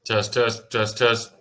Test, test, test, test.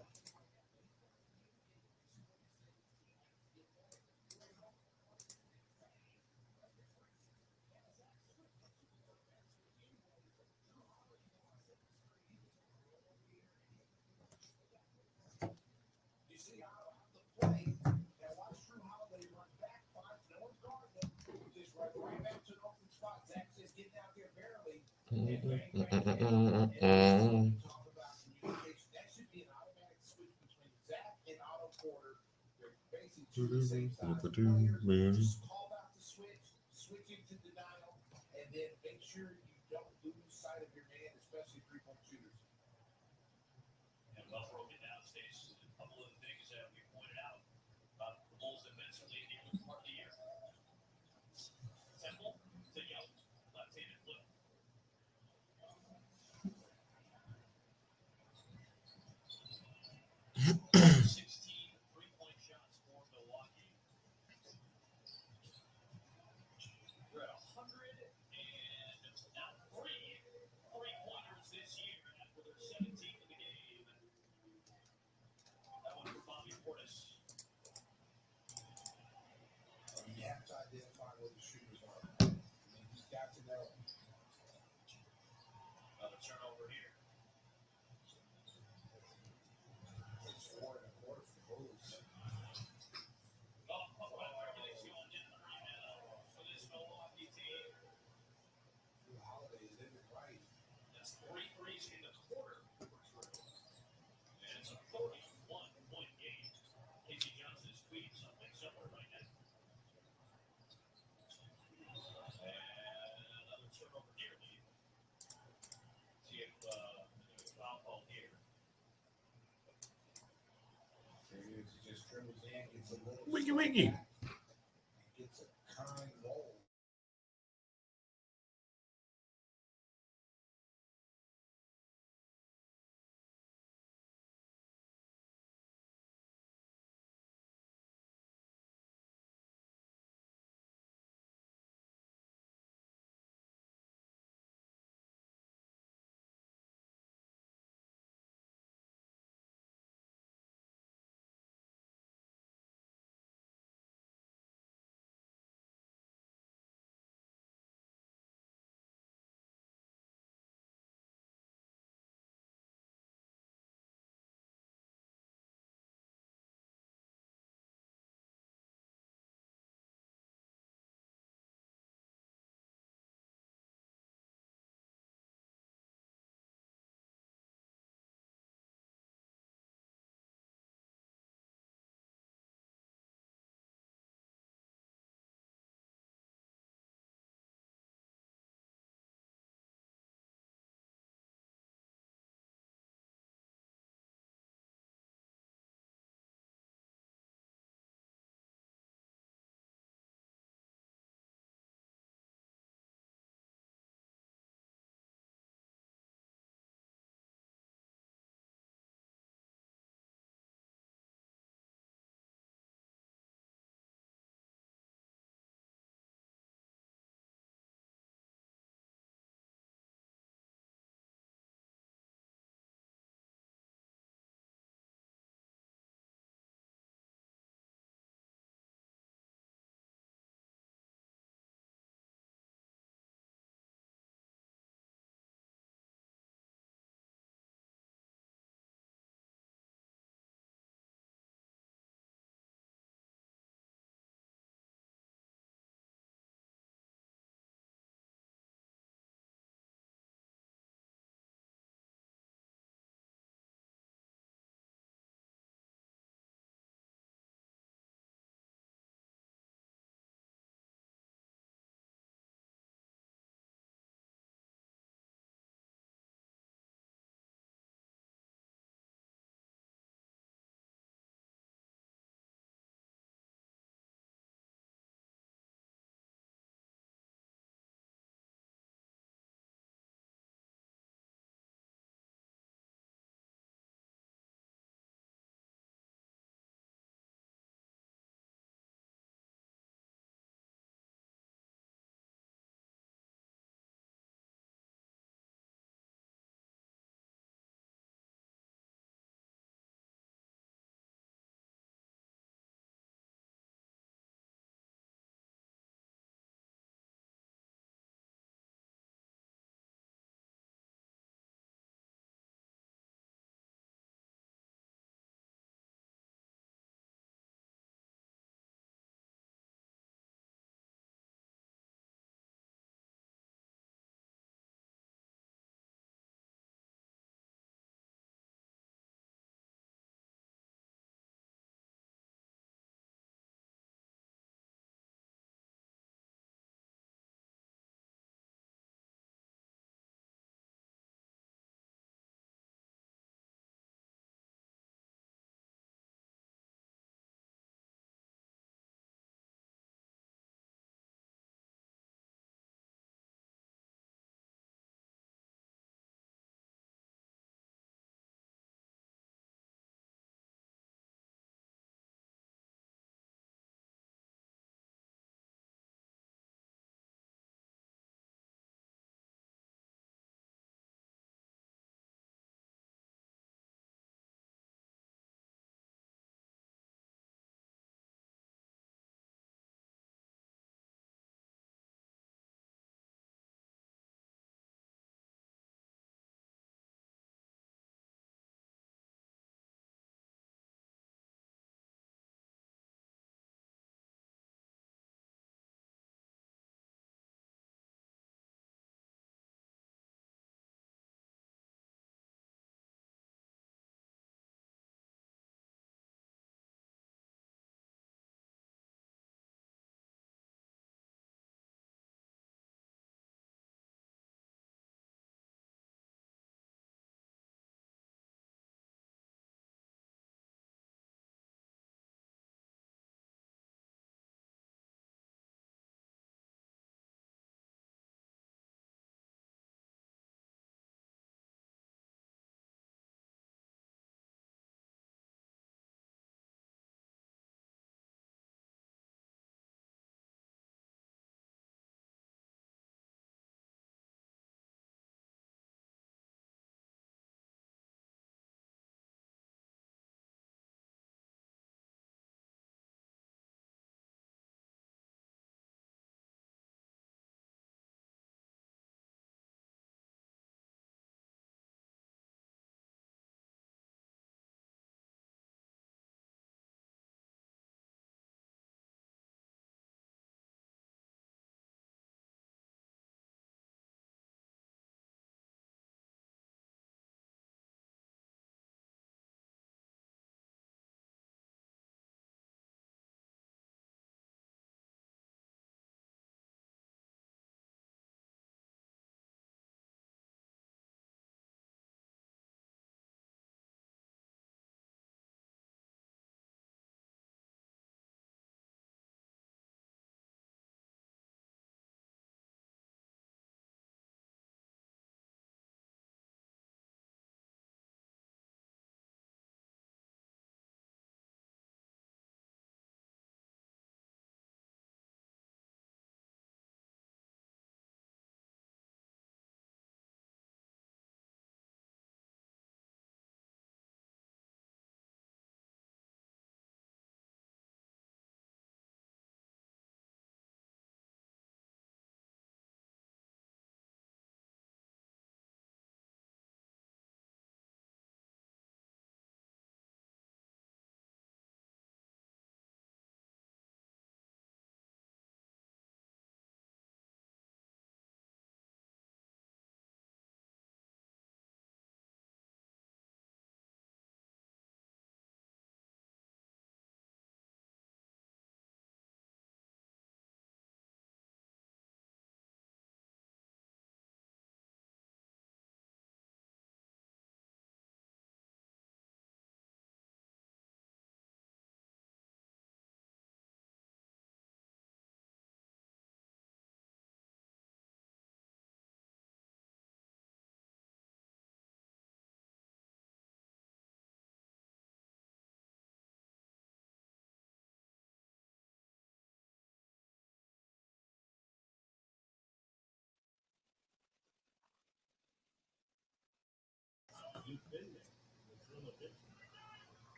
Wiggy, wiggy.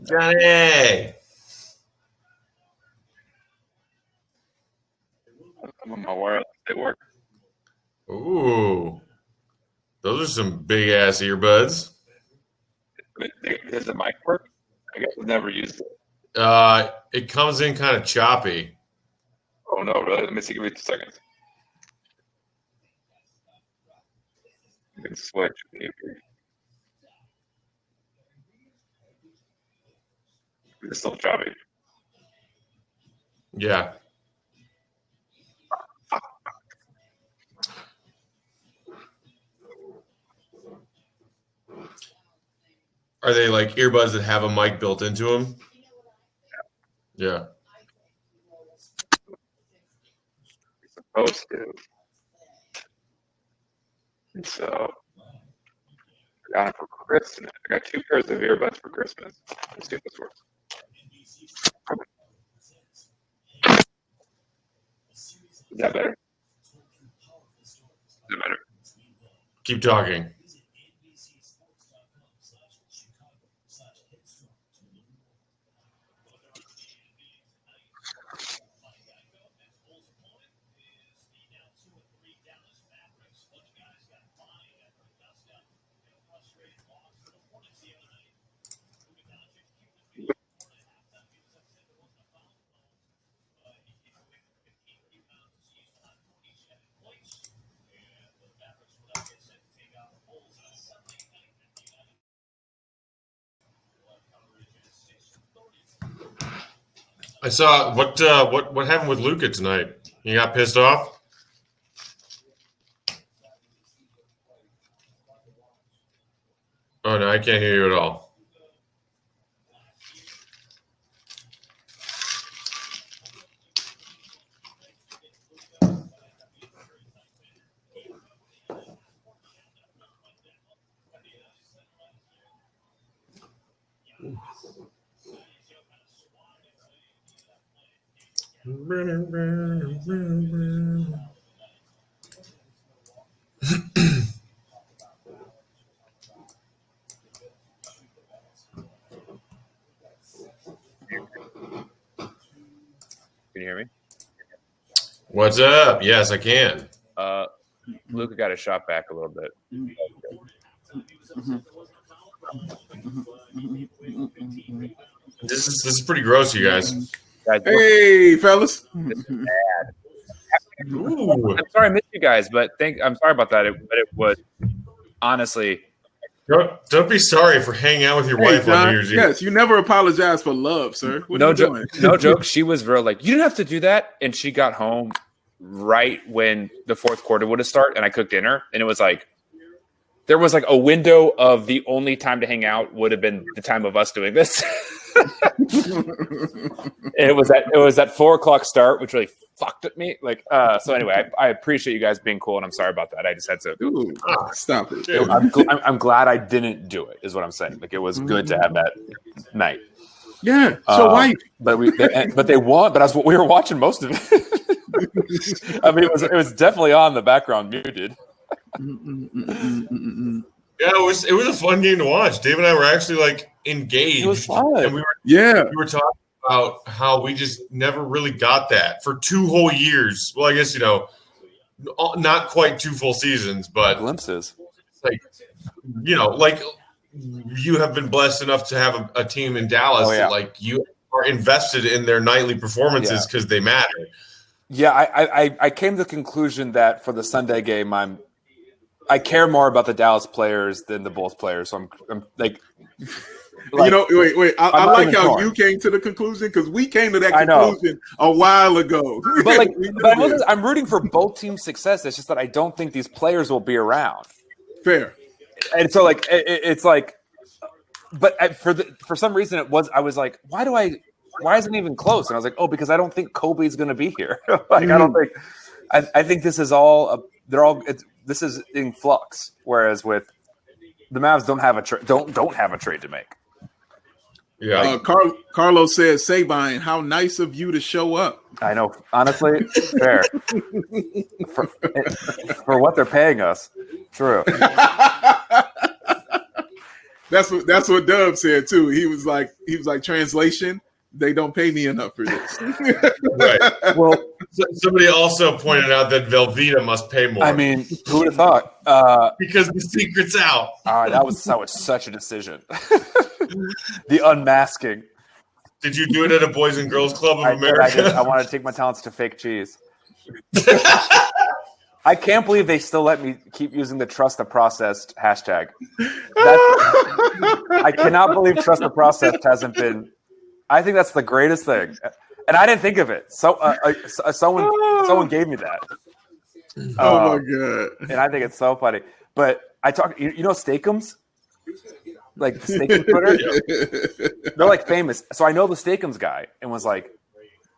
Johnny. I'm on my wireless at work. Ooh, those are some big ass earbuds. Does the mic work? I guess I've never used it. It comes in kind of choppy. Oh no, really? Let me see. Give me 2 seconds. You can switch. It's still choppy. Yeah. Are they like earbuds that have a mic built into them? Yeah. You're supposed to. And so I got it for Christmas. I got 2 pairs of earbuds for Christmas. Let's see if this works. Is that better? Is that better? Keep talking. I saw what happened with Luca tonight. He got pissed off. Oh no, I can't hear you at all. Can you hear me? What's up? Yes, I can. Luca got his shot back a little bit. This is pretty gross, you guys. Guys, Hey, fellas. Ooh. I'm sorry I missed you guys, but I'm sorry about that. But it was honestly. Don't be sorry for hanging out with your Hey, wife John, on New Year's Eve. yes, you never apologize for love, sir. What are you doing? No joke. She was real like, you didn't have to do that. And she got home right when the fourth quarter would have started, and I cooked dinner, and it was like there was like a window of the only time to hang out would have been the time of us doing this. It was that 4:00 start, which really fucked at me. Like, so anyway, I appreciate you guys being cool, and I'm sorry about that. I just had to. Ooh, stop it. I'm glad I didn't do it. Is what I'm saying. Like, it was good to have that night. Yeah. So why? But they won. But we were watching most of it. I mean, it was definitely on the background muted. Yeah, it was a fun game to watch. Dave and I were actually like engaged. It was fun. And we were talking about how we just never really got that for 2 whole years. Well, I guess, not quite 2 full seasons, but glimpses. Like, like you have been blessed enough to have a team in Dallas that like you are invested in their nightly performances because they matter. Yeah, I came to the conclusion that for the Sunday game, I care more about the Dallas players than the Bulls players. So I'm like wait. I like how you came to the conclusion because we came to that conclusion a while ago. But I'm rooting for both teams' success. It's just that I don't think these players will be around. Fair. And so it's like, but for some reason I was like, why isn't it even close? And I was like, oh, because I don't think Kobe's going to be here. I don't think. I think this is all. This is in flux. Whereas with the Mavs, don't have a trade to make. Yeah. Carlos says, Sabine, how nice of you to show up. I know. Honestly, fair for what they're paying us. True. That's what Dub said too. He was like translation. They don't pay me enough for this. Right. Well, somebody also pointed out that Velveeta must pay more. I mean, who would have thought? Because the secret's out. That was such a decision. The unmasking. Did you do it at a Boys and Girls Club of America? I wanted to take my talents to fake cheese. I can't believe they still let me keep using the trust the processed hashtag. I cannot believe trust the processed hasn't been. I think that's the greatest thing, and I didn't think of it. So someone gave me that. Oh my god! And I think it's so funny. But I talk. You know Steakums, like the Steakums Twitter. They're like famous. So I know the Steakums guy, and was like,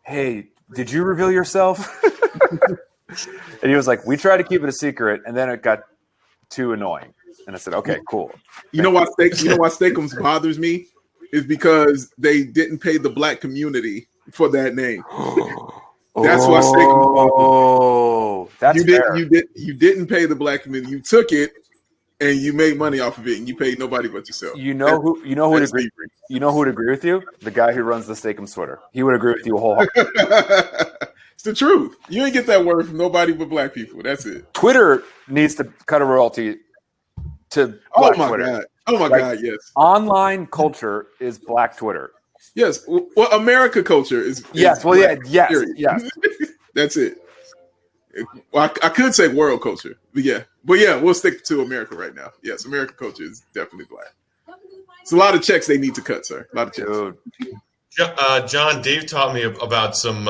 "Hey, did you reveal yourself?" And he was like, "We tried to keep it a secret, and then it got too annoying." And I said, "Okay, cool." You know why Steakums bothers me is because they didn't pay the black community for that name. That's why Steakums bothers me. Oh, that's fair. You didn't pay the black community. You took it and you made money off of it, and you paid nobody but yourself. You know who would agree? You know who would agree with you? The guy who runs the Steakums Twitter. He would agree with you wholeheartedly. It's the truth. You ain't get that word from nobody but black people. That's it. Twitter needs to cut a royalty to Black Twitter. God. Oh my God, yes. Online culture is black Twitter. Yes. Well, America culture is yes. Well, black, yes. period. Yes. That's it. Well, I could say world culture, but yeah, we'll stick to America right now. Yes, American culture is definitely black. It's a lot of checks they need to cut, sir. A lot of checks. Dude. John, Dave taught me about some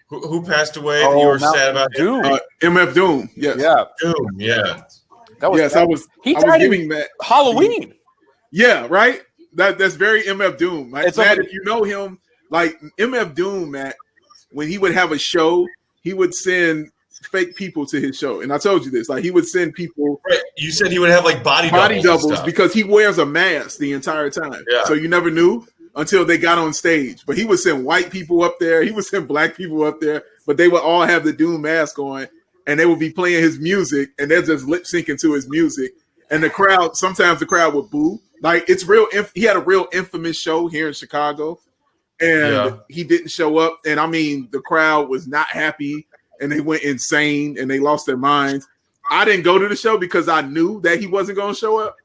who passed away that you were sad about. Doom. MF Doom. Yes. Yeah. Doom. Yeah. That was I was giving Matt Halloween. Yeah, right. That's very MF Doom. Matt, if you know him, like MF Doom, Matt, when he would have a show, he would send fake people to his show. And I told you this, like he would send people. Right. You said he would have like body doubles because he wears a mask the entire time. Yeah. So you never knew until they got on stage. But he would send white people up there. He would send black people up there, but they would all have the Doom mask on. And they would be playing his music, and they're just lip syncing to his music. And the crowd, sometimes the crowd would boo. Like it's real. He had a real infamous show here in Chicago, and he didn't show up. And I mean, the crowd was not happy, and they went insane, and they lost their minds. I didn't go to the show because I knew that he wasn't going to show up.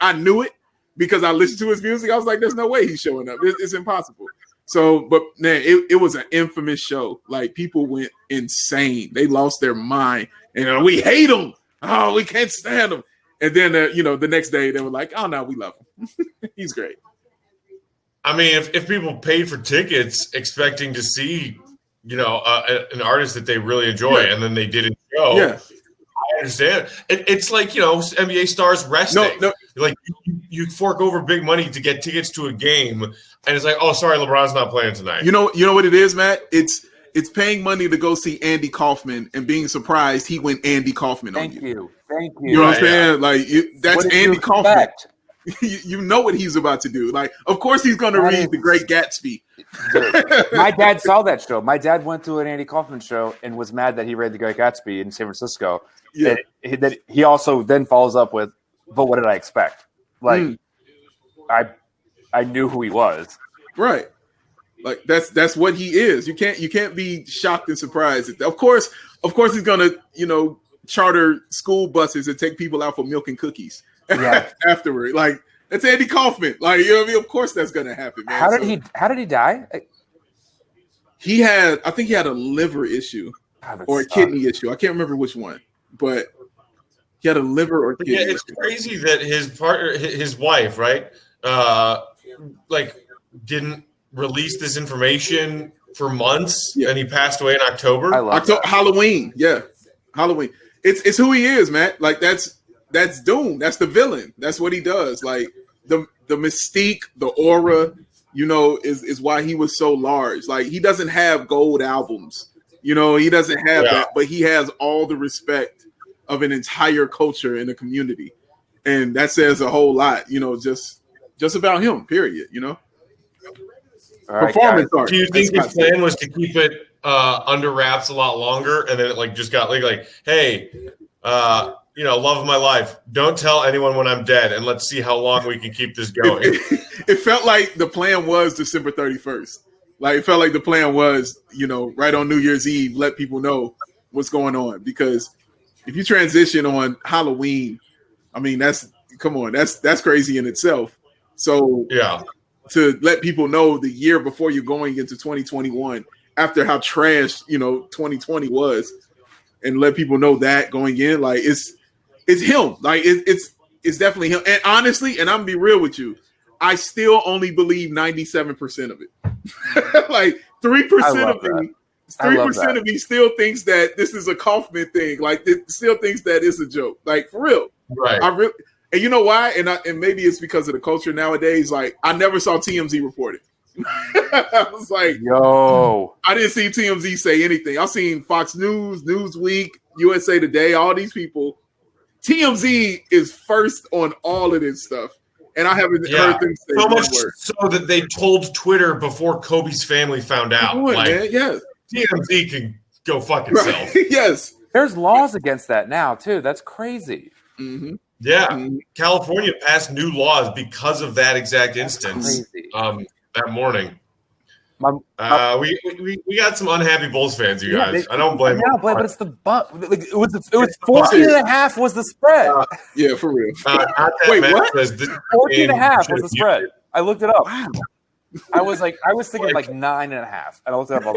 I knew it because I listened to his music. I was like, "There's no way he's showing up. It's impossible." So, but man, it was an infamous show. Like people went insane. They lost their mind, and we hate him. Oh, we can't stand him. And then, the next day they were like, "Oh no, we love him. He's great." I mean, if people paid for tickets expecting to see, an artist that they really enjoy, and then they didn't show, I understand. It's like NBA stars resting. No. Like you fork over big money to get tickets to a game, and it's like, oh, sorry, LeBron's not playing tonight. You know what it is, Matt? It's paying money to go see Andy Kaufman and being surprised he went Andy Kaufman on you. Thank you. You know what I'm saying? Like that's Andy Kaufman. You know what he's about to do. Like, of course he's going to read The Great Gatsby. My dad saw that show. My dad went to an Andy Kaufman show and was mad that he read The Great Gatsby in San Francisco. Yeah. That he also then follows up with, but what did I expect? Like, I knew who he was. Right. Like that's what he is. You can't be shocked and surprised. Of course he's gonna charter school buses and take people out for milk and cookies afterward. Like that's Andy Kaufman. Like you know what I mean? Of course that's gonna happen, man. How did he die? I think he had a liver issue or a kidney issue. I can't remember which one, but he had a liver or kidney issue. It's crazy that his wife, right? Didn't release this information for months, and he passed away in October. I love Halloween. Yeah, Halloween. It's who he is, man. Like that's Doom. That's the villain. That's what he does. Like the mystique, the aura, is why he was so large. Like he doesn't have gold albums. He doesn't have that, but he has all the respect of an entire culture in a community, and that says a whole lot. Just about him. Period. Performance art. Do you think his plan was to keep it under wraps a lot longer, and then it just got like, hey, love of my life. Don't tell anyone when I'm dead, and let's see how long we can keep this going. It felt like the plan was December 31st. Like it felt like the plan was, right on New Year's Eve, let people know what's going on. Because if you transition on Halloween, I mean, that's crazy in itself. So yeah, to let people know the year before you're going into 2021, after how trash 2020 was, and let people know that going in, like it's him. Like it's definitely him. And honestly, and I'm gonna be real with you, I still only believe 97% of it. Like 3% of me. 3% of me still thinks that this is a Kaufman thing. Like, it still thinks that it's a joke. Like, for real. Right. And you know why? And maybe it's because of the culture nowadays. Like, I never saw TMZ report it. I was like, yo, I didn't see TMZ say anything. I've seen Fox News, Newsweek, USA Today, all these people. TMZ is first on all of this stuff. And I haven't heard them say so much word. So that they told Twitter before Kobe's family found out. Man, yes. TMZ can go fuck itself. Right. Yes. There's laws against that now, too. That's crazy. Mm-hmm. Yeah. Mm-hmm. California passed new laws because of that exact instance that morning. We got some unhappy Bulls fans, you guys. I don't blame them. But it's the like, it was 14.5 was the spread. Yeah, for real. Wait, what? 14.5 was the spread. I looked it up. Wow. I was thinking like 9.5, and I looked it up. I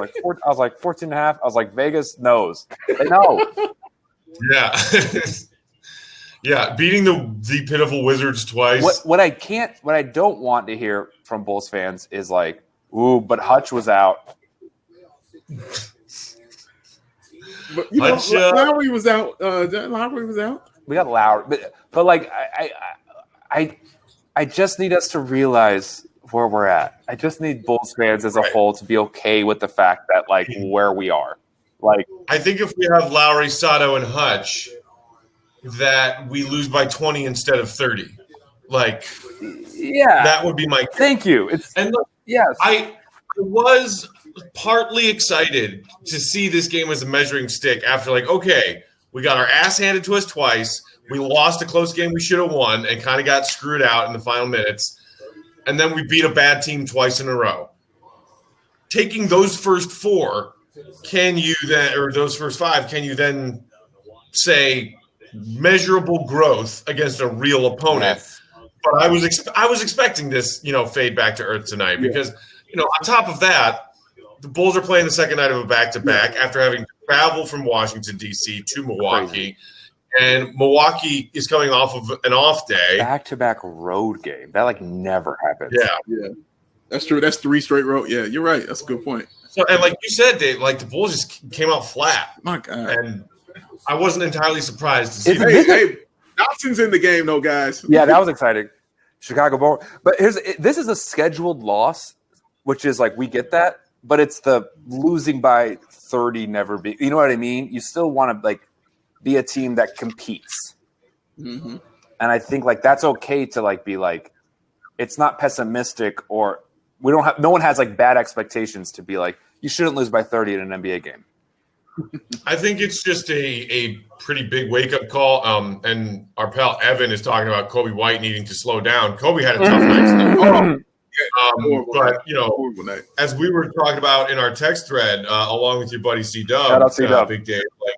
was like 14.5. I was like, Vegas knows. They know. Yeah. Yeah, beating the pitiful Wizards twice. What I don't want to hear from Bulls fans is like, ooh, but Hutch was out. But Lowry was out. Lowry was out. We got Lowry, but like I just need us to realize where we're at. I just need Bulls fans as a whole to be okay with the fact that like where we are. Like, I think if we have Lowry, Sato, and Hutch, that we lose by 20 instead of 30. Like, yeah, that would be my. Thank you. Yes, I was partly excited to see this game as a measuring stick after, like, okay, we got our ass handed to us twice. We lost a close game we should have won and kind of got screwed out in the final minutes. And then we beat a bad team twice in a row. Taking those first four, those first five, can you then say measurable growth against a real opponent? Yes. But I was expecting this, fade back to earth tonight because, on top of that, the Bulls are playing the second night of a back-to-back after having to travel from Washington, D.C. to Milwaukee. Crazy. And Milwaukee is coming off of an off day. Back-to-back road game. That, like, never happens. Yeah. That's true. That's 3 straight road. Yeah, you're right. That's a good point. So, and like you said, Dave, like the Bulls just came out flat. My God. And I wasn't entirely surprised to see Hey, Johnson's in the game, though, guys. Yeah, that was exciting. Chicago Bulls. But this is a scheduled loss, which is like we get that, but it's the losing by 30 never be. You know what I mean? You still want to like be a team that competes. Mm-hmm. And I think like that's okay to like be like it's not pessimistic or no one has like bad expectations to be like you shouldn't lose by 30 in an NBA game. I think it's just a pretty big wake-up call. And our pal Evan is talking about Kobe White needing to slow down. Kobe had a tough night tonight. But, as we were talking about in our text thread, along with your buddy C-Dub, shout out C-Dub. Big Dave, like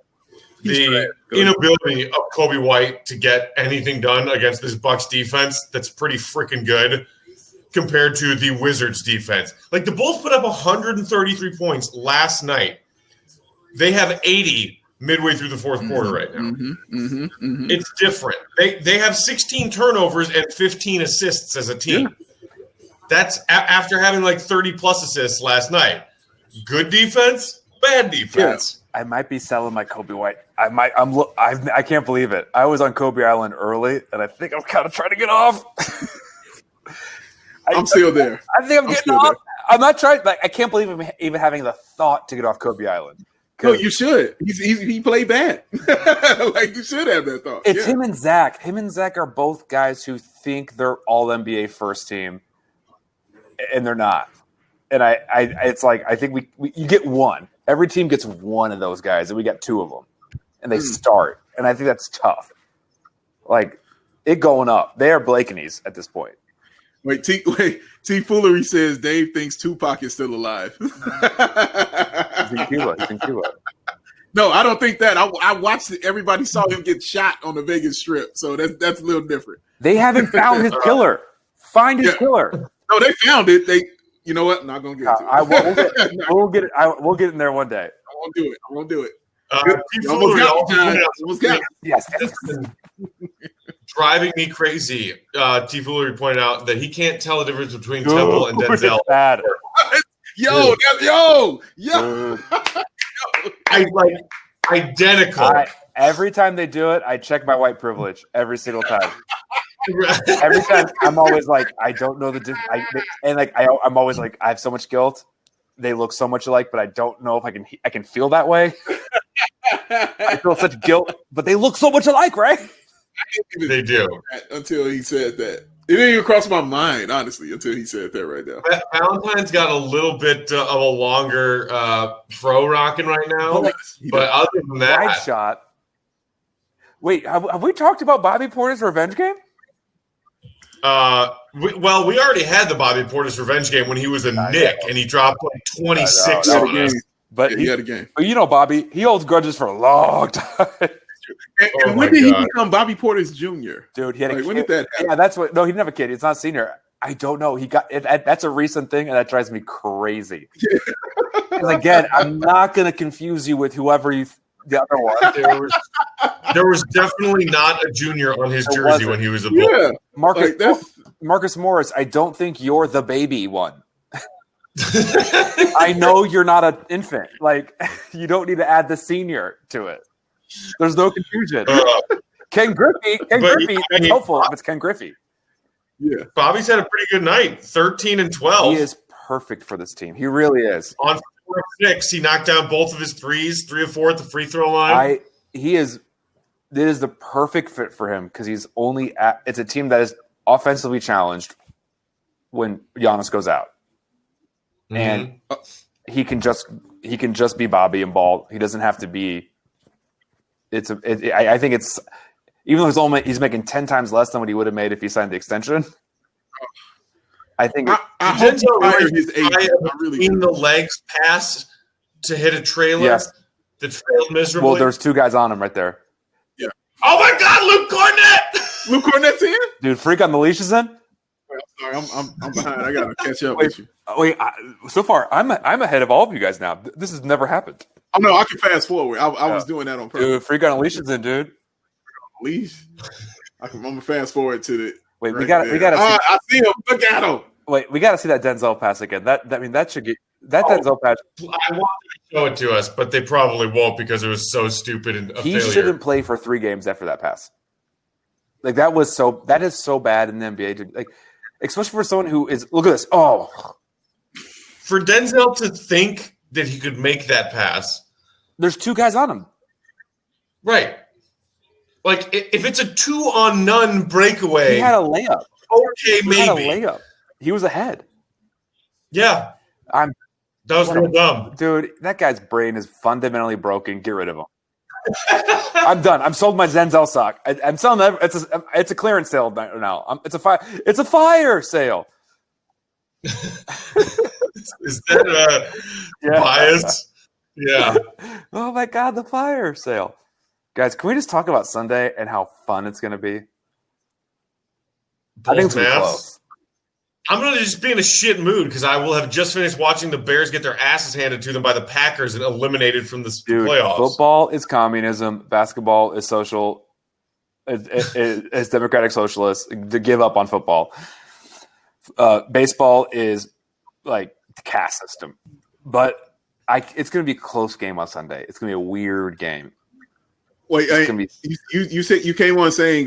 the inability of Kobe White to get anything done against this Bucks defense that's pretty freaking good compared to the Wizards defense. Like the Bulls put up 133 points last night. They have 80 midway through the fourth quarter right now. It's different. They have 16 turnovers and 15 assists as a team. Yeah. That's after having like 30-plus assists last night. Good defense, bad defense. Yeah. I might be selling my Kobe White. I can't believe it. I was on Kobe Island early, and I think I'm kind of trying to get off. I'm still there. I think I'm getting off. There. I'm not trying. Like I can't believe I'm even having the thought to get off Kobe Island. No, you should. He played bad. Like you should have that thought. It's him and Zach. Him and Zach are both guys who think they're all NBA first team, and they're not. And it's like I think you get one. Every team gets one of those guys, and we got two of them, and they start. And I think that's tough. Like it going up. They are Blakeney's at this point. T Foolery says Dave thinks Tupac is still alive. He's in Cuba. He's in Cuba. No, I don't think that. I watched it. Everybody saw him get shot on the Vegas Strip, so that's a little different. They haven't found his killer. Find his killer. No, they found it. You know what? I'm not gonna get into it. We'll get it. We'll get in there one day. I won't do it. Almost got it. Yes. Driving me crazy. T. Foolery pointed out that he can't tell the difference between Temple and Denzel. Bad. Yo. I like identical. Every time they do it, I check my white privilege every single time. Every time, I'm always like, I don't know I'm always like, I have so much guilt. They look so much alike, but I don't know if I can feel that way. I feel such guilt, but they look so much alike, right? They do. Until he said that. It didn't even cross my mind, honestly, until he said that right now. Valentine's got a little bit of a longer fro rocking right now, but other than that, wide shot. Wait, have we talked about Bobby Porter's revenge game? we already had the Bobby Portis revenge game when he was a Knick and he dropped like 26 on us. But he had a game. But you know, Bobby, he holds grudges for a long time. And when did he become Bobby Portis Jr.? Dude, he had a kid. When did that happen? Yeah, that's what. No, he didn't have a kid. It's not a senior. I don't know. He got it. That's a recent thing, and that drives me crazy. Because again, I'm not going to confuse you with whoever the other one. There was definitely not a junior on his jersey when he was a bull. Yeah, Marcus Morris. I don't think you're the baby one. I know you're not an infant. Like, you don't need to add the senior to it. There's no confusion. Ken Griffey. It's helpful if it's Ken Griffey. Yeah, Bobby's had a pretty good night. 13 and 12. He is perfect for this team. He really is. On 4 of 6, he knocked down both of his threes, 3 of 4 at the free throw line. It is the perfect fit for him because he's only it's a team that is offensively challenged when Giannis goes out. And he can just be Bobby and ball. He doesn't have to be. I think it's even though he's making 10 times less than what he would have made if he signed the extension. I think I hope he fired his agent. In the legs pass to hit a trailer that failed miserably. Well, there's 2 guys on him right there. Yeah. Oh my God, Luke Cornett! Luke Cornett's in? Dude, freak on the leash is in. Sorry, I'm behind. I gotta catch up with you. So far, I'm ahead of all of you guys now. This has never happened. Oh no, I can fast forward. I was doing that on purpose. Dude, freak on a leash is in, dude. Leash. I'm gonna fast forward to the. Wait, we got to. I see him. Look at him. Wait, we got to see that Denzel pass again. That should get Denzel pass. I want them to show it to us, but they probably won't because it was so stupid and a He failure. shouldn't play for 3 games after that pass. Like that is so bad in the NBA. Like, especially for someone who is. Look at this. Oh, for Denzel to think that he could make that pass. There's 2 guys on him. Right. Like, if it's a 2-on-none breakaway. He had a layup. Okay, maybe. He had a layup. He was ahead. Yeah. That was real dumb. Dude, that guy's brain is fundamentally broken. Get rid of him. I'm done. I'm sold my Denzel sock. I'm selling them. It's a clearance sale now. It's a fire sale. Is that biased? Yeah. Oh my God, the fire sale. Guys, can we just talk about Sunday and how fun it's going to be? I think it's going to be close. I'm going to just be in a shit mood because I will have just finished watching the Bears get their asses handed to them by the Packers and eliminated from the playoffs. Football is communism. Basketball is social. It's democratic socialist. To give up on football. Baseball is like the caste system. But it's going to be a close game on Sunday. It's going to be a weird game. Wait, you said you came on saying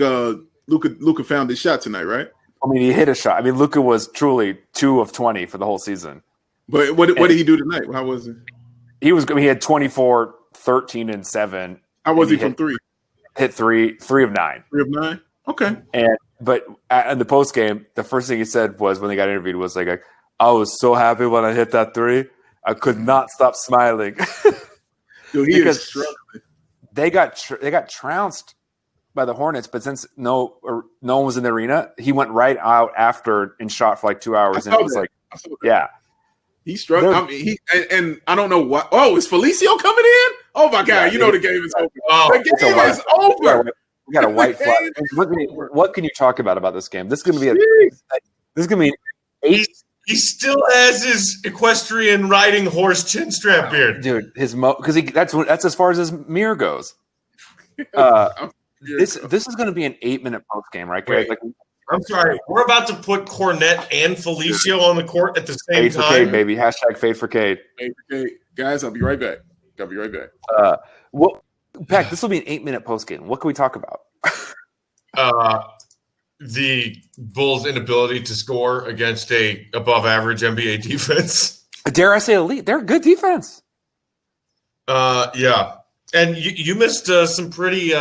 Luka found his shot tonight, right? I mean, he hit a shot. I mean, Luka was truly 2 of 20 for the whole season. But what did he do tonight? How was it? He had 24, 13, and 7. How was he from 3? Hit 3 of 9. 3 of 9? Okay. But in the post game, the first thing he said was when they got interviewed was like, I was so happy when I hit that 3. I could not stop smiling. Dude, he is struggling. They got trounced by the Hornets, but since no one was in the arena, he went right out after and shot for like 2 hours, and it was like, yeah, he struck. I mean, and I don't know what. Oh, is Felicio coming in? Oh my God! The game is over. The game is over. We got a white flag. What can you talk about this game? This is going to be 8. He still has his equestrian riding horse chin strap beard, dude. Because that's as far as his mirror goes. This is going to be an 8-minute post game, right, guys? I'm sorry, we're about to put Cornette and Felicio on the court at the same time. Fade for Cade, baby. # fade for Cade. Fade for Cade, guys. I'll be right back. Well, Pack, this will be an 8-minute post game. What can we talk about? The Bulls' inability to score against a above-average NBA defense. Dare I say elite? They're a good defense. Yeah, and you missed some pretty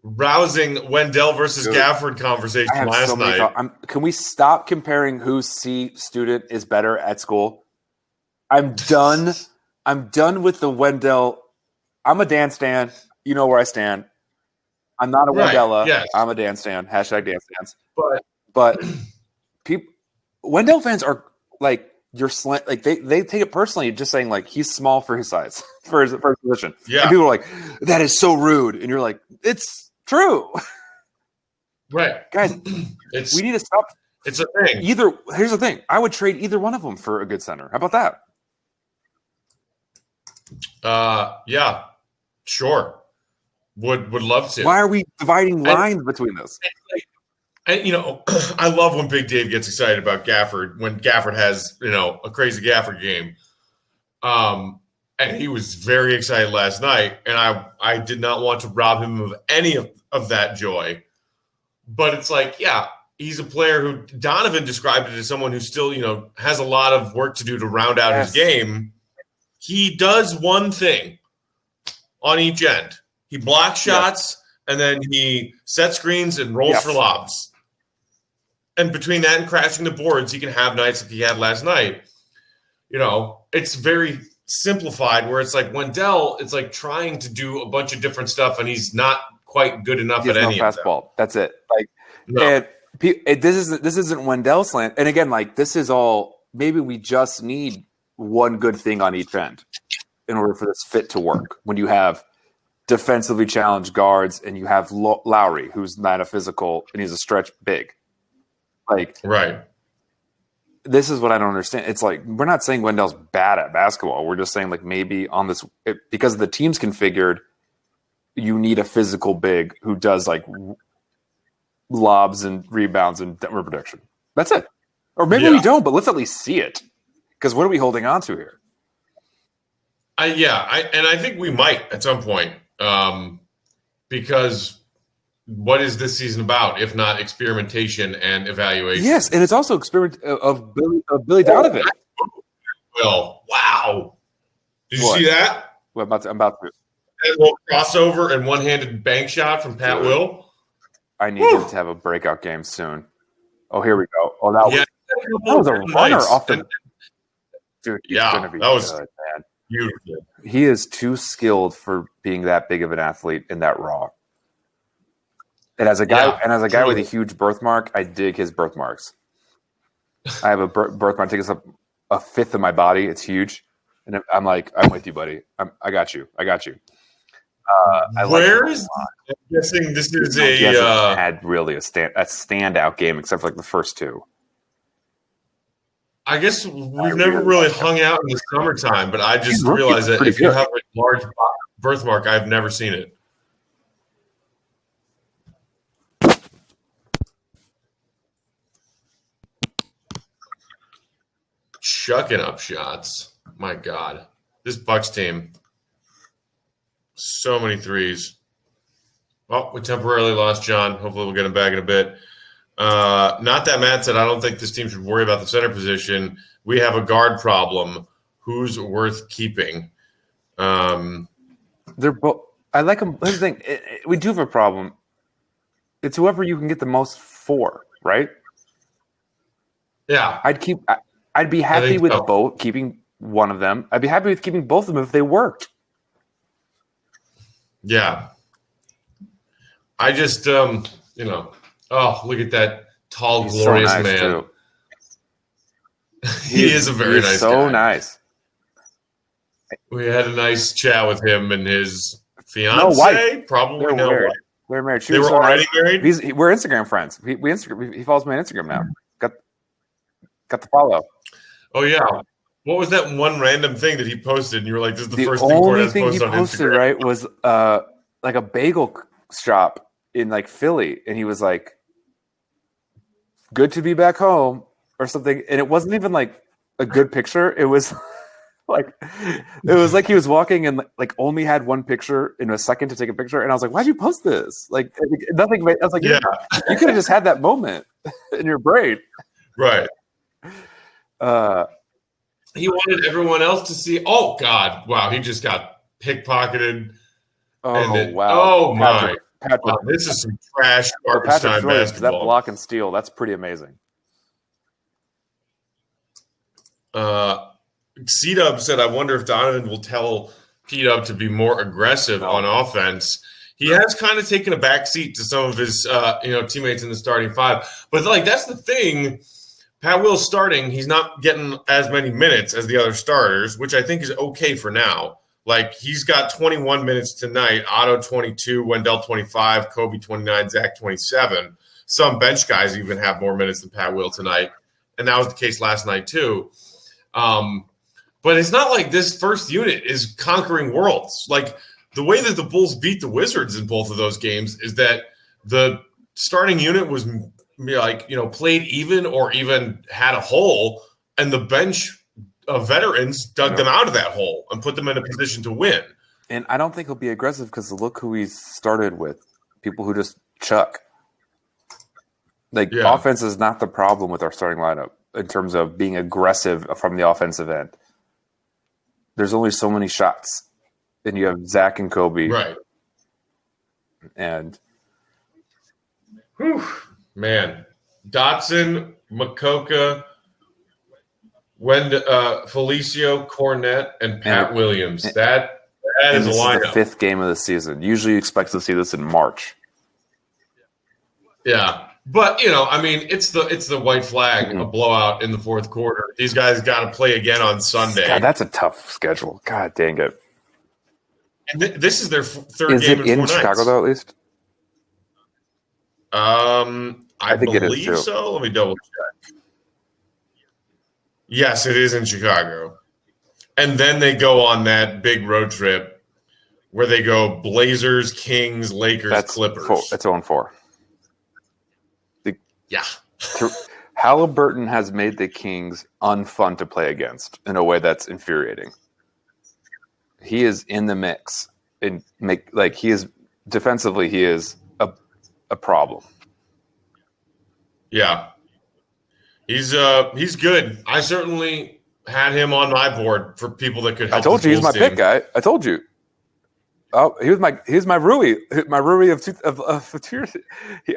rousing Wendell versus Gafford conversation last night. Can we stop comparing whose C student is better at school? I'm done. I'm done with the Wendell. I'm a Dan stan. You know where I stand. I'm not a Wendella. Yes. I'm a Dan stan. # Dan stans. But people, Wendell fans are like you're like they take it personally, just saying like he's small for his size for his position. Yeah. And people are like, that is so rude, and you're like, it's true. Right, guys. We need to stop. It's a thing. Here's the thing. I would trade either one of them for a good center. How about that? Yeah, sure. Would love to. Why are we dividing lines between this? I love when Big Dave gets excited about Gafford when Gafford has a crazy Gafford game. And he was very excited last night, and I did not want to rob him of any of that joy. But it's like, yeah, he's a player who Donovan described it as someone who still, has a lot of work to do to round out his game. He does one thing on each end. He blocks shots, and then he sets screens and rolls for lobs. And between that and crashing the boards, he can have nights like he had last night. It's very simplified where it's like Wendell, it's like trying to do a bunch of different stuff, and he's not quite good enough at any of them. That's it. This isn't Wendell slant. And again, this is all – maybe we just need one good thing on each end in order for this fit to work. When you have – defensively challenged guards, and you have Lowry, who's not a physical, and he's a stretch big. Right. This is what I don't understand. It's like we're not saying Wendell's bad at basketball. We're just saying maybe on this because the team's configured, you need a physical big who does lobs and rebounds and rim protection. That's it. Or maybe we don't, but let's at least see it. Because what are we holding on to here? I think we might at some point. Because what is this season about if not experimentation and evaluation? Yes, and it's also experiment of Billy Donovan. Will, wow! Did you see that? I'm about to. A little crossover and one-handed bank shot from Pat Will. I need him to have a breakout game soon. Oh, here we go. Oh, that was a runner off the. Dude, he's gonna be good, man. Beautiful. He is too skilled for being that big of an athlete in that raw. And as a guy, with a huge birthmark, I dig his birthmarks. I have a birthmark that takes up a fifth of my body. It's huge, and I'm with you, buddy. I got you. I'm guessing this is he hasn't had really a standout game except for the first two. I guess we've never really hung out in the summertime, but I just realized that if you have a large birthmark, I've never seen it. Chucking up shots. My God. This Bucks team. So many threes. Oh, we temporarily lost John. Hopefully we'll get him back in a bit. Not that Matt said I don't think this team should worry about the center position. We have a guard problem. Who's worth keeping? They're both. I like them. Here's the thing: we do have a problem. It's whoever you can get the most for, right? Yeah, I'd be happy with both keeping one of them. I'd be happy with keeping both of them if they worked. Yeah. I just, oh, look at that tall, glorious so nice man. too. He is a very nice guy. So nice. We had a nice chat with him and his fiance. No, wife. Probably They're no married. wife. They're married. They were already married? We're Instagram friends. He follows me on Instagram now. Got the follow. Oh, yeah. What was that one random thing that he posted? And you were like, this is the first thing only thing posted he on posted, Instagram. right, was like a bagel shop in like Philly. And he was like, good to be back home or something. And it wasn't even like a good picture. It was like he was walking and like only had one picture in a second to take a picture. And I was like, why'd you post this? Like nothing. I was like, yeah. You could have just had that moment in your brain. Right. He wanted everyone else to see. Oh God! Wow, he just got pickpocketed. Oh wow! Oh my! Patrick. Wow, this is some trash garbage time basketball. That block and steal. That's pretty amazing. C-Dub said, "I wonder if Donovan will tell P-Dub to be more aggressive on offense." He has kind of taken a back seat to some of his teammates in the starting five, but like that's the thing. Pat Will's starting. He's not getting as many minutes as the other starters, which I think is okay for now. Like, he's got 21 minutes tonight, Otto 22, Wendell 25, Kobe 29, Zach 27. Some bench guys even have more minutes than Pat Will tonight, and that was the case last night too. But it's not like this first unit is conquering worlds. Like, the way that the Bulls beat the Wizards in both of those games is that the starting unit was – played even or even had a hole, and the bench of veterans dug them out of that hole and put them in a position to win. And I don't think he'll be aggressive because look who he's started with. People who just chuck. Offense is not the problem with our starting lineup in terms of being aggressive from the offensive end. There's only so many shots. And you have Zach and Kobe. Right. And man, Dotson, Makoka, Felicio, Cornette, and Pat Williams. That is a lineup. This is the 5th game of the season. Usually you expect to see this in March. Yeah. But, it's the white flag, a blowout in the fourth quarter. These guys got to play again on Sunday. God, that's a tough schedule. God dang it. And this is their third game in 4 nights. Is it in Chicago, though, at least? I think believe it is so. Let me double check. Yes, it is in Chicago. And then they go on that big road trip where they go Blazers, Kings, Lakers, Clippers. That's 0-4. Yeah. Halliburton has made the Kings unfun to play against in a way that's infuriating. He is in the mix. He is defensively, he is a problem. Yeah. He's good. I certainly had him on my board for people that could help. I told you he's my pick, guy. I told you. Oh, he was my Rui of 2 years.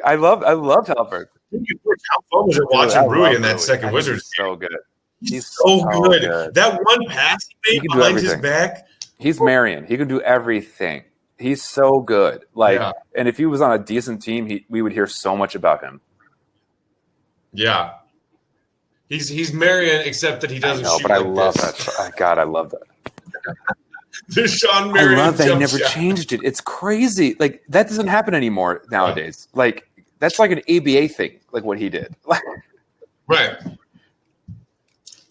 I loved Halliburton. How fun was it watching Rui in that second Wizards game? So good. He's so good. That one pass he made behind his back. He's Marion. He can do everything. He's so good. And if he was on a decent team, we would hear so much about him. Yeah. He's Marion, except that he doesn't shoot. But I love that. God, I love that. Deshaun Marion. I love that he never changed it. It's crazy. Like, that doesn't happen anymore nowadays. Right. Like, that's like an ABA thing, like what he did. Right.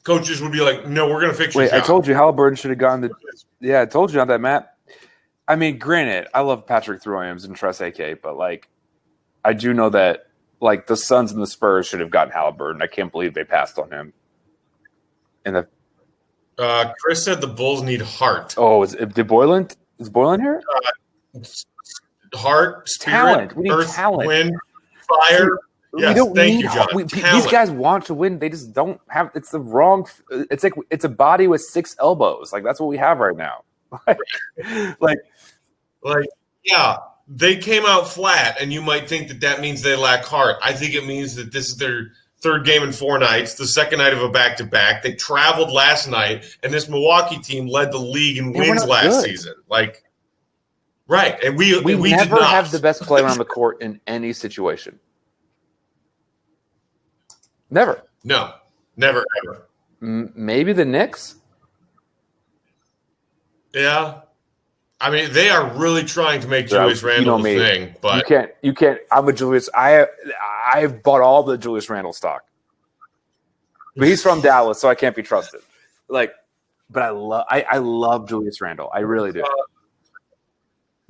Coaches would be like, no, we're going to fix your shot. I told you Halliburton should have gone to – yeah, I told you on that, Matt. I mean, granted, I love Patrick Williams and Tress AK, but, I do know that, the Suns and the Spurs should have gotten Halliburton. I can't believe they passed on him. And Chris said the Bulls need heart. Oh, is Boylan here? Heart, spirit, talent. We need earth, talent. Wind, fire. Yes, thank you, John. These guys want to win. They just don't have. It's the wrong. It's a body with 6 elbows. That's what we have right now. Yeah. They came out flat, and you might think that means they lack heart. I think it means that this is their third game in 4 nights, the second night of a back-to-back. They traveled last night, and this Milwaukee team led the league in wins last season. Right, and we never did not have the best player on the court in any situation. Never. No, never ever. Maybe the Knicks. Yeah, I mean they are really trying to make Julius Randle the thing, but you can't. I'm a Julius. I've bought all the Julius Randle stock, but he's from Dallas, so I can't be trusted. But I love Julius Randle. I really do.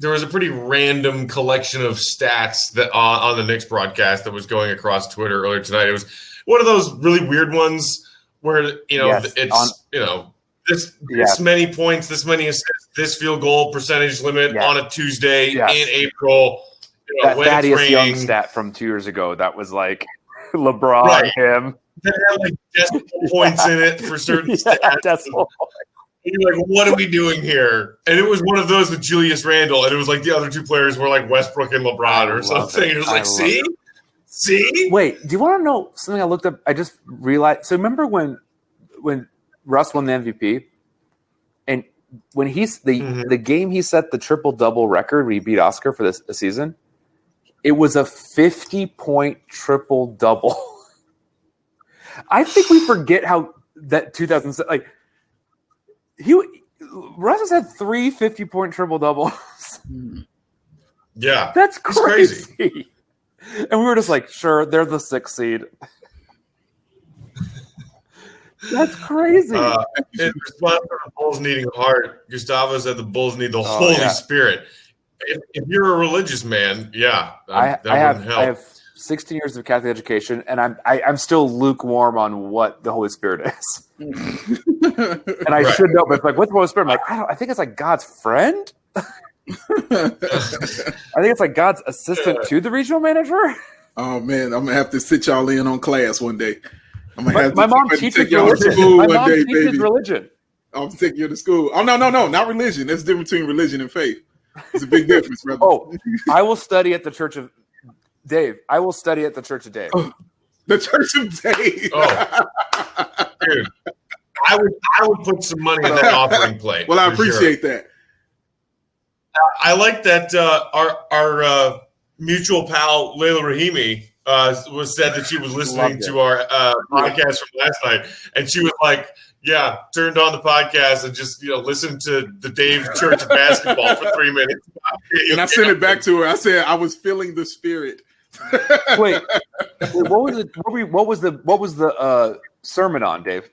There was a pretty random collection of stats that on the Knicks broadcast that was going across Twitter earlier tonight. It was one of those really weird ones where this many points, this many assists, this field goal percentage limit on a Tuesday in April. That Thaddeus Young stat from 2 years ago that was like LeBron, him. That had like decimal points in it for certain stats. And you're like, what are we doing here? And it was one of those with Julius Randle, and it was like the other two players were like Westbrook and LeBron or something. And it was like, see? Wait, do you want to know something I looked up? I just realized. So remember when Russ won the MVP, and when the game he set the triple-double record where he beat Oscar for this season, it was a 50-point triple-double. I think we forget how that 2007 Russ has had 3 50-point triple doubles. Yeah, that's crazy. And we were just like, sure, they're the 6th seed. That's crazy. In response to the Bulls needing a heart, Gustavo said the Bulls need the Holy Spirit. If you're a religious man, I have 16 years of Catholic education, and I'm still lukewarm on what the Holy Spirit is. And I should know, but it's like, what's the Holy Spirit? I'm like, I think it's like God's friend. I think it's like God's assistant to the regional manager. Oh man, I'm gonna have to sit y'all in on class one day. I'm gonna have my mom teaches religion. My mom teaches religion. I'll take you to school. Oh no, not religion. There's a difference between religion and faith. It's a big difference, brother. I will study at the Church of Dave. I will study at the Church of Dave. The Church of Dave. Dude, I would put some money in that offering plate. Well, I appreciate that. I like that our mutual pal Layla Rahimi was said that she was listening to our podcast from last night, and she was like, "Yeah, turned on the podcast and just listened to the Dave Church of Basketball for 3 minutes." And I sent it back to her. I said I was feeling the spirit. Wait, what was it? What was the sermon on, Dave?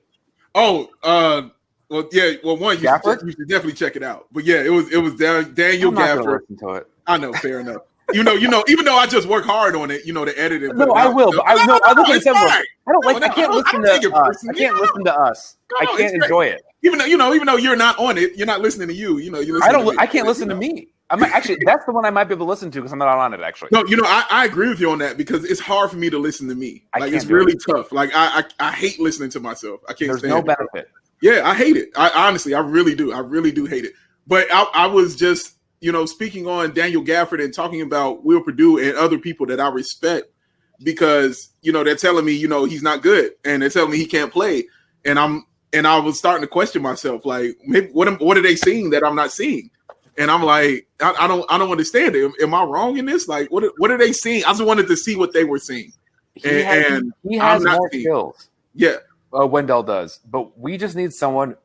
One, you should definitely check it out. But yeah, it was Daniel Gafford. Listen to it. I know, fair enough. Even though I just work hard on it, to edit it. No, I will. But I look at it. I don't like. I can't listen to us. I can't listen to us. I can't enjoy it. Even though you're not on it, you're not listening to you. You listen. I can't listen to me. I'm actually that's the one I might be able to listen to because I'm not on it actually. No, I agree with you on that because it's hard for me to listen to me. Like it's really tough. Like I hate listening to myself. I can't. There's no benefit. Yeah, I hate it. I really do. I really do hate it. But I was just speaking on Daniel Gafford and talking about Will Perdue and other people that I respect because they're telling me he's not good and they're telling me he can't play and I was starting to question myself like maybe what are they seeing that I'm not seeing? And I'm like, I don't understand it. Am I wrong in this? Like, what are they seeing? I just wanted to see what they were seeing. He has more skills. Yeah. Wendell does. But we just need someone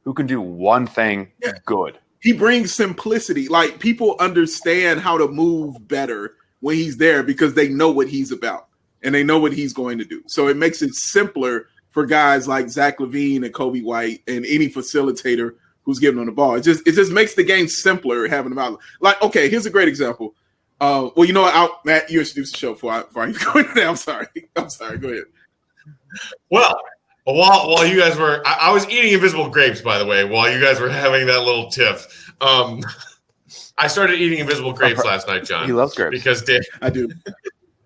who can do one thing good. He brings simplicity. Like, people understand how to move better when he's there because they know what he's about and they know what he's going to do. So it makes it simpler for guys like Zach LaVine and Kobe White and any facilitator who's giving them the ball. It just makes the game simpler having them out. Like, okay, here's a great example. Matt, you introduced the show before I go into that. I'm sorry. Go ahead. Well, while you guys were, I was eating invisible grapes, by the way, while you guys were having that little tiff. I started eating invisible grapes last night, John. He loves grapes. Because Dave, I do.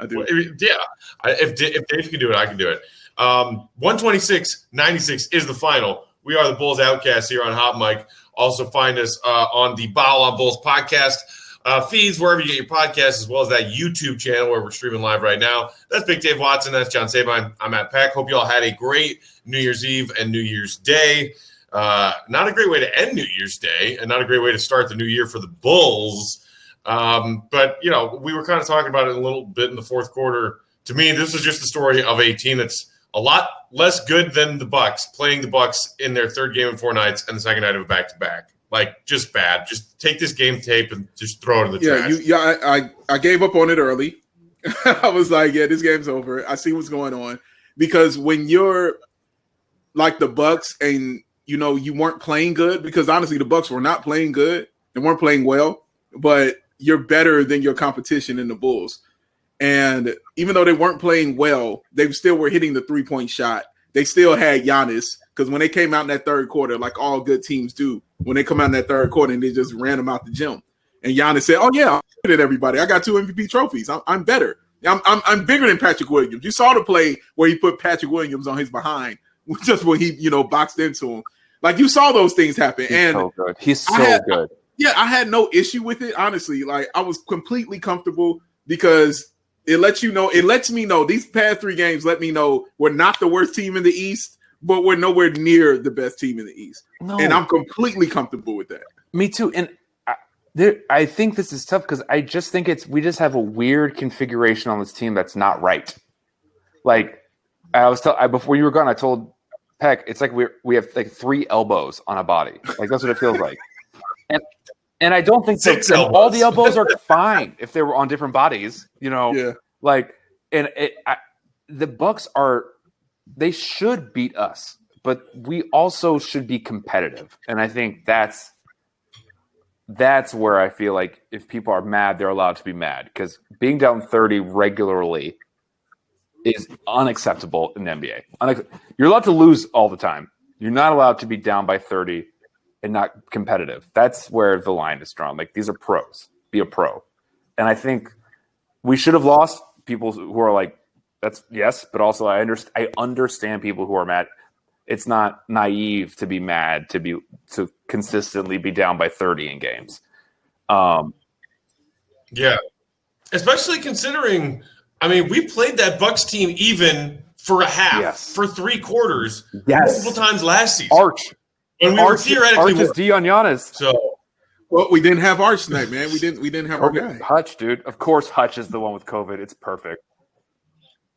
Yeah. If Dave can do it, I can do it. 126-96 is the final. We are the Bulls Outcasts here on Hot Mic. Also find us on the BAWL on Bulls podcast feeds, wherever you get your podcasts, as well as that YouTube channel where we're streaming live right now. That's Big Dave Watson. That's John Sabine. I'm Matt Peck. Hope you all had a great New Year's Eve and New Year's Day. Not a great way to end New Year's Day, and not a great way to start the new year for the Bulls. But we were kind of talking about it a little bit in the fourth quarter. To me, this was just the story of a team that's a lot less good than the Bucks, playing the Bucks in their third game in 4 nights and the second night of a back-to-back. Like, just bad. Just take this game tape and just throw it in the trash. I gave up on it early. I was like, yeah, this game's over. I see what's going on. Because when you're like the Bucks and, you weren't playing good, because honestly, the Bucks were not playing good. They weren't playing well, but you're better than your competition in the Bulls. And even though they weren't playing well, they still were hitting the 3-point shot. They still had Giannis, because when they came out in that third quarter, like all good teams do, when they come out in that third quarter and they just ran them out the gym. And Giannis said, "Oh yeah, I'm better than everybody. I got 2 MVP trophies. I'm better. I'm bigger than Patrick Williams." You saw the play where he put Patrick Williams on his behind, just when he boxed into him. Like, you saw those things happen. He's so good. He's so good. Yeah, I had no issue with it, honestly. Like, I was completely comfortable because it lets me know these past 3 games let me know we're not the worst team in the East, but we're nowhere near the best team in the East. No. And I'm completely comfortable with that. Me too. And I think this is tough because I just think we just have a weird configuration on this team that's not right. Like, before you were gone, I told Peck, it's like we have like 3 elbows on a body. Like, that's what it feels like. And I don't think all the elbows are fine if they were on different bodies, Yeah. Like, and the Bucks they should beat us, but we also should be competitive. And I think that's where I feel like if people are mad, they're allowed to be mad, because being down 30 regularly is unacceptable in the NBA. You're allowed to lose all the time. You're not allowed to be down by 30 and not competitive. That's where the line is drawn. Like, these are pros. Be a pro. And I think we should have lost. People who are like, that's yes, but also I understand people who are mad. It's not naive to be mad to consistently be down by 30 in games. Yeah. Especially considering, we played that Bucks team even for a half, for 3 quarters, multiple times last season. When we were theoretically Arch is D on Giannis. So, well, we didn't have Arch tonight, man. We didn't have our guy. Hutch, dude. Of course, Hutch is the one with COVID. It's perfect,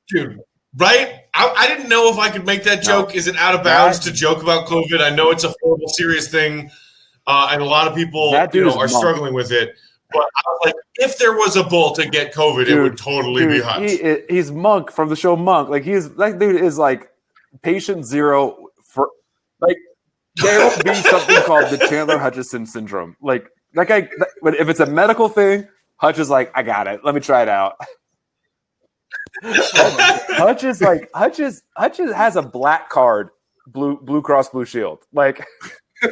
dude. Right? I didn't know if I could make that joke. No. Is it out of bounds to joke about COVID? I know it's a horrible, serious thing, and a lot of people are struggling with it. But I was like, if there was a bull to get COVID, it would totally be Hutch. He's Monk from the show Monk. Like, that dude is like patient zero for like. There will be something called the Chandler Hutchison syndrome. But if it's a medical thing, Hutch is like, I got it. Let me try it out. Hutch has a black card, Blue Cross Blue Shield. Like, he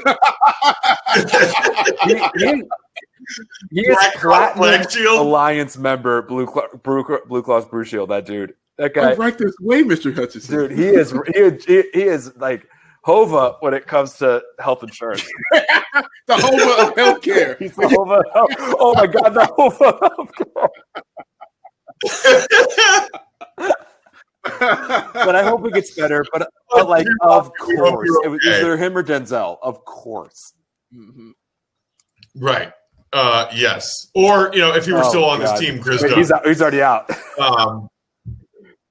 is platinum alliance member, Blue Cross Blue Shield. That dude, that guy. Right this way, Mr. Hutchison. Dude, he is like Hova when it comes to health insurance. The Hova of healthcare. He's the Hova. Oh my God, the Hova of healthcare. But I hope it gets better. But like, of course, it was either him or Denzel. Of course. Mm-hmm. Right. Yes. Or if he were still on this team, Chris. He's already out.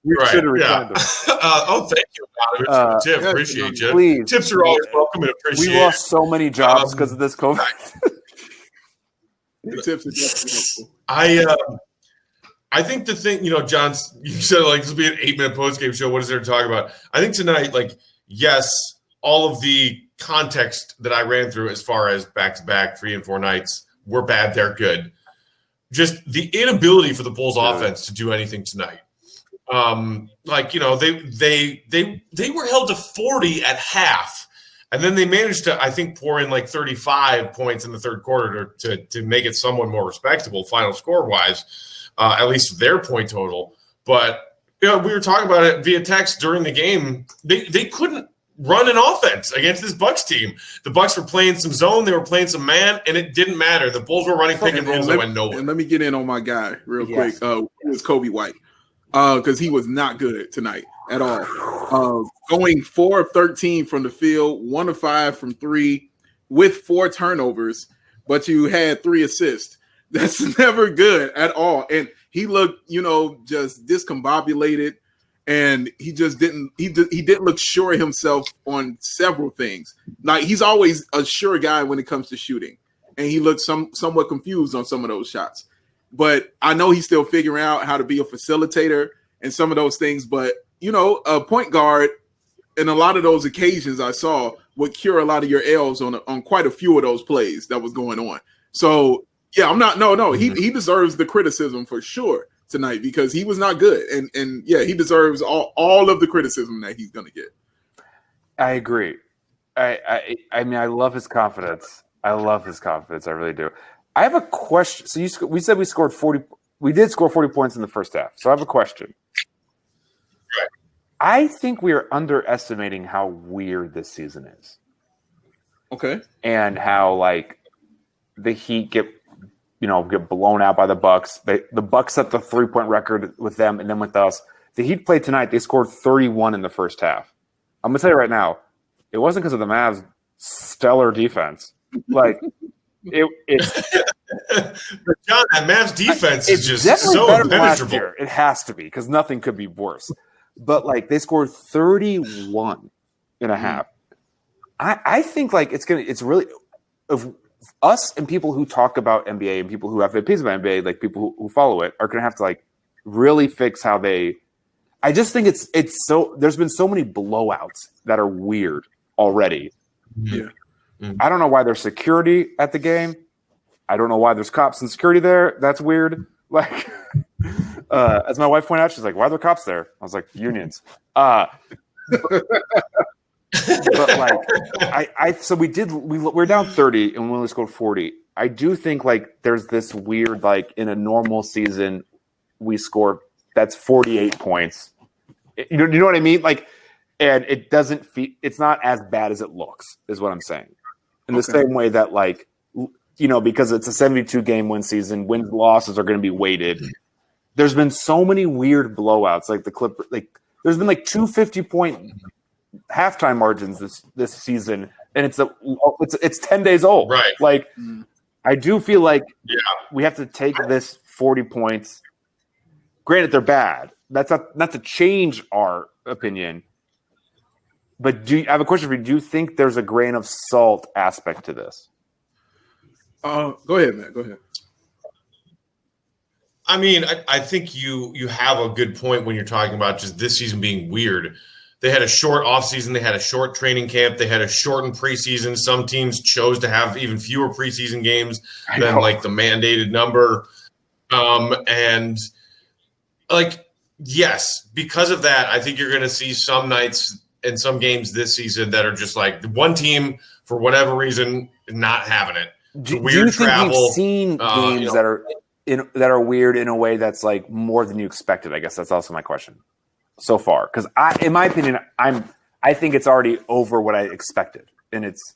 We should have resigned him. Thank you, Tip. Appreciate you. Please. Tips are always welcome and appreciated. We lost so many jobs because of this COVID. Tips are definitely helpful. I think the thing, John, you said like this will be an 8-minute post-game show. What is there to talk about? I think tonight, yes, all of the context that I ran through as far as back-to-back 3 and 4 nights were bad. They're good. Just the inability for the Bulls offense to do anything tonight. They were held to 40 at half, and then they managed to, I think, pour in 35 points in the third quarter to make it somewhat more respectable final score wise, at least their point total. But we were talking about it via text during the game. They couldn't run an offense against this Bucks team. The Bucks were playing some zone, they were playing some man, and it didn't matter. The Bulls were running pick and rolls that went nowhere. And let me get in on my guy real quick. It was Kobe White. Because he was not good tonight. at all. Going 4 of 13 from the field, 1 of 5 from 3, with 4 turnovers, but you had 3 assists. That's never good at all. And he looked, just discombobulated, and he just didn't look sure of himself on several things. Like, he's always a sure guy when it comes to shooting, and he looked somewhat confused on some of those shots. But I know he's still figuring out how to be a facilitator and some of those things. But, a point guard in a lot of those occasions I saw would cure a lot of your L's on quite a few of those plays that was going on. So, yeah, I'm not – no. He deserves the criticism for sure tonight because he was not good. And yeah, he deserves all of the criticism that he's going to get. I agree. I mean, I love his confidence. I really do. I have a question. So we said we scored 40. We did score 40 points in the first half. So I have a question. Right. I think we are underestimating how weird this season is. Okay. And how the Heat get blown out by the Bucks. The Bucks set the 3-point record with them, and then with us. The Heat played tonight. They scored 31 in the first half. I'm gonna tell you right now, it wasn't because of the Mavs' stellar defense. It's but John, that Mavs defense is just so better than last impenetrable. year. It has to be because nothing could be worse. But they scored 31 and a half. I think it's really of us and people who talk about NBA and people who have opinions about NBA, like people who follow it, are gonna have to really fix how they. I just think it's so. There's been so many blowouts that are weird already. Yeah. I don't know why there's security at the game. I don't know why there's cops and security there. That's weird. As my wife pointed out, she's like, "Why are there cops there?" I was like, "Unions." So we're down 30 and we only scored 40. I do think there's this weird in a normal season we score that's 48 points. You know what I mean? And it doesn't feel. It's not as bad as it looks. Is what I'm saying. In the same way that, because it's a 72-game win season, wins and losses are going to be weighted. There's been so many weird blowouts, the Clippers. There's been 2 50-point halftime margins this season, and it's 10 days old. Right. I do feel we have to take this 40 points. Granted, they're bad. That's not to change our opinion. But I have a question for you. Do you think there's a grain of salt aspect to this? Go ahead, Matt. Go ahead. I mean, I think you have a good point when you're talking about just this season being weird. They had a short offseason. They had a short training camp. They had a shortened preseason. Some teams chose to have even fewer preseason games than the mandated number. Yes, because of that, I think you're going to see some nights and some games this season that are just one team, for whatever reason, not having it. Do you think we've seen games that are weird in a way that's more than you expected? I guess that's also my question so far. Because in my opinion, I think it's already over what I expected, and it's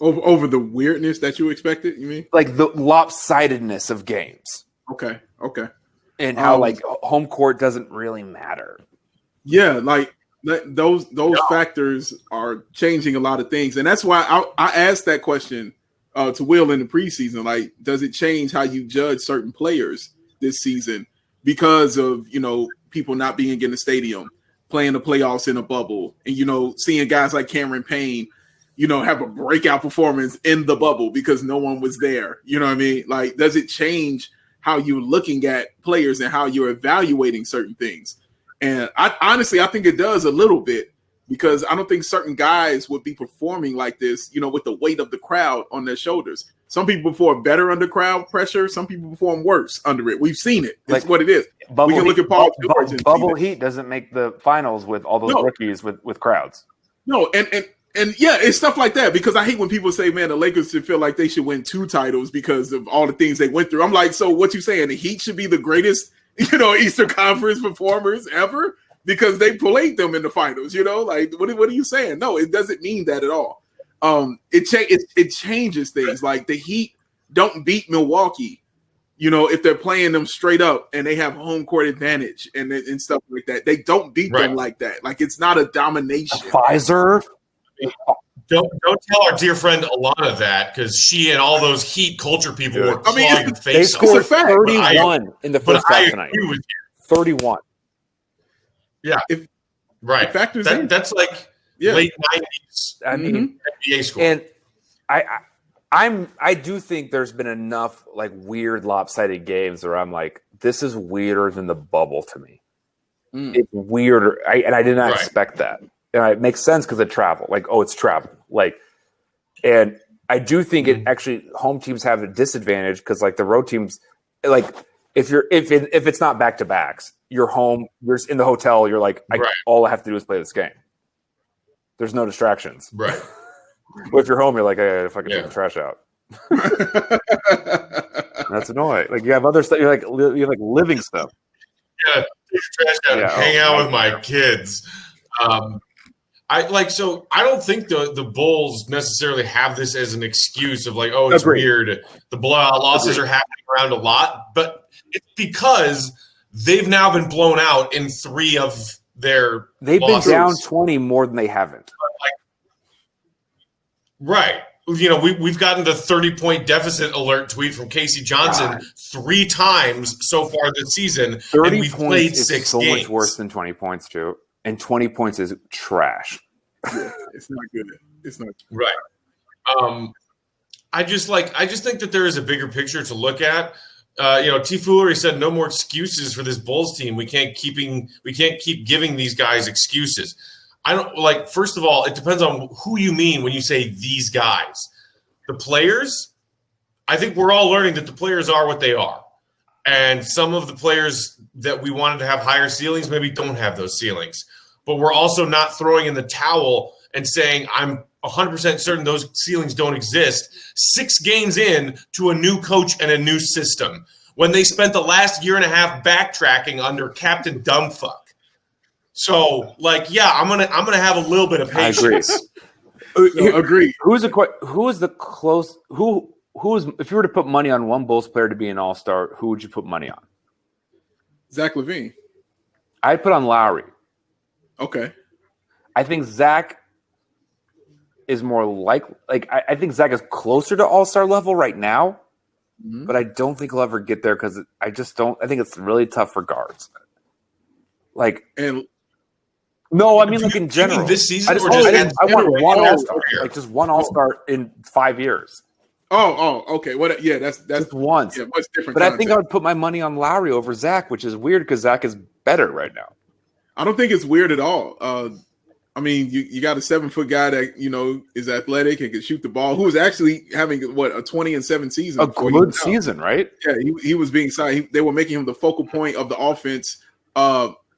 over the weirdness that you expected. You mean the lopsidedness of games? Okay. And how home court doesn't really matter. Yeah, those factors are changing a lot of things, and that's why I asked that question to Will in the preseason. Does it change how you judge certain players this season because of people not being in the stadium, playing the playoffs in a bubble, and seeing guys like Cameron Payne, have a breakout performance in the bubble because no one was there. You know what I mean? Does it change how you're looking at players and how you're evaluating certain things? And I think it does a little bit, because I don't think certain guys would be performing like this, with the weight of the crowd on their shoulders. Some people perform better under crowd pressure. Some people perform worse under it. We've seen it. It's what it is. We can look at Paul George. Bubble Heat doesn't make the finals with all those rookies with crowds. No, and yeah, it's stuff like that, because I hate when people say, man, the Lakers should feel like they should win 2 titles because of all the things they went through. I'm like, so what you saying? The Heat should be the greatest, Eastern Conference performers ever because they played them in the finals, what are you saying? No, it doesn't mean that at all. It changes things. The Heat don't beat Milwaukee, if they're playing them straight up and they have home court advantage and stuff like that, they don't beat them like that. Like, it's not a domination. Pfizer. Don't tell our dear friend Alana that, because she and all those Heat culture people were clawing your face. They scored 31 in the first half tonight. 31. Yeah, right. That's like late 90s. I mean, NBA score. And I do think there's been enough like weird lopsided games where I'm like, this is weirder than the bubble to me. It's weirder, and I did not expect that. And it makes sense because of travel. Like, it's travel. Like, and I do think it actually home teams have a disadvantage because like the road teams, like if it's not back to backs, you're home, you're in the hotel, you're like, all I have to do is play this game. There's no distractions. Right. But if you're home, you're like, I gotta fucking take the trash out. That's annoying. Like you have other stuff. You have like living stuff. Yeah, take the trash out and hang out with my kids. I don't think the Bulls necessarily have this as an excuse of like, it's weird. The blowout losses are happening around a lot, but it's because they've now been blown out in 3 of their They've losses. Been down 20 more than they haven't. Right. We've gotten the 30-point deficit alert tweet from Casey Johnson 3 times so far this season, 30 and we've played 6 so games. Much worse than 20 points too, and 20 points is trash. Yeah, it's not good. It's not good. Right. I just think that there is a bigger picture to look at. T. Foolery said no more excuses for this Bulls team. We can't keep giving these guys excuses. I don't first of all, it depends on who you mean when you say these guys. The players, I think we're all learning that the players are what they are. And some of the players that we wanted to have higher ceilings maybe don't have those ceilings. But we're also not throwing in the towel and saying I'm 100% certain those ceilings don't exist 6 games in to a new coach and a new system when they spent the last year and a half backtracking under Captain Dumbfuck. So, I'm gonna have a little bit of patience. I agree. Who's the close? If you were to put money on one Bulls player to be an All-Star, who would you put money on? Zach LaVine. I'd put on Lowry. Okay. I think Zach is more I think Zach is closer to All-Star level right now, but I don't think he'll ever get there because I think it's really tough for guards. No, I mean in general. This season, I want one All-Star, just one All-Star in 5 years. Oh, okay. What? Yeah, that's just once. Yeah, much different. But I think I would put my money on Lowry over Zach, which is weird because Zach is better right now. I don't think it's weird at all. I mean, you got a 7-foot guy that is athletic and can shoot the ball. Who was actually having a 20-7 season? A good season, right? Yeah, he was being signed. They were making him the focal point of the offense.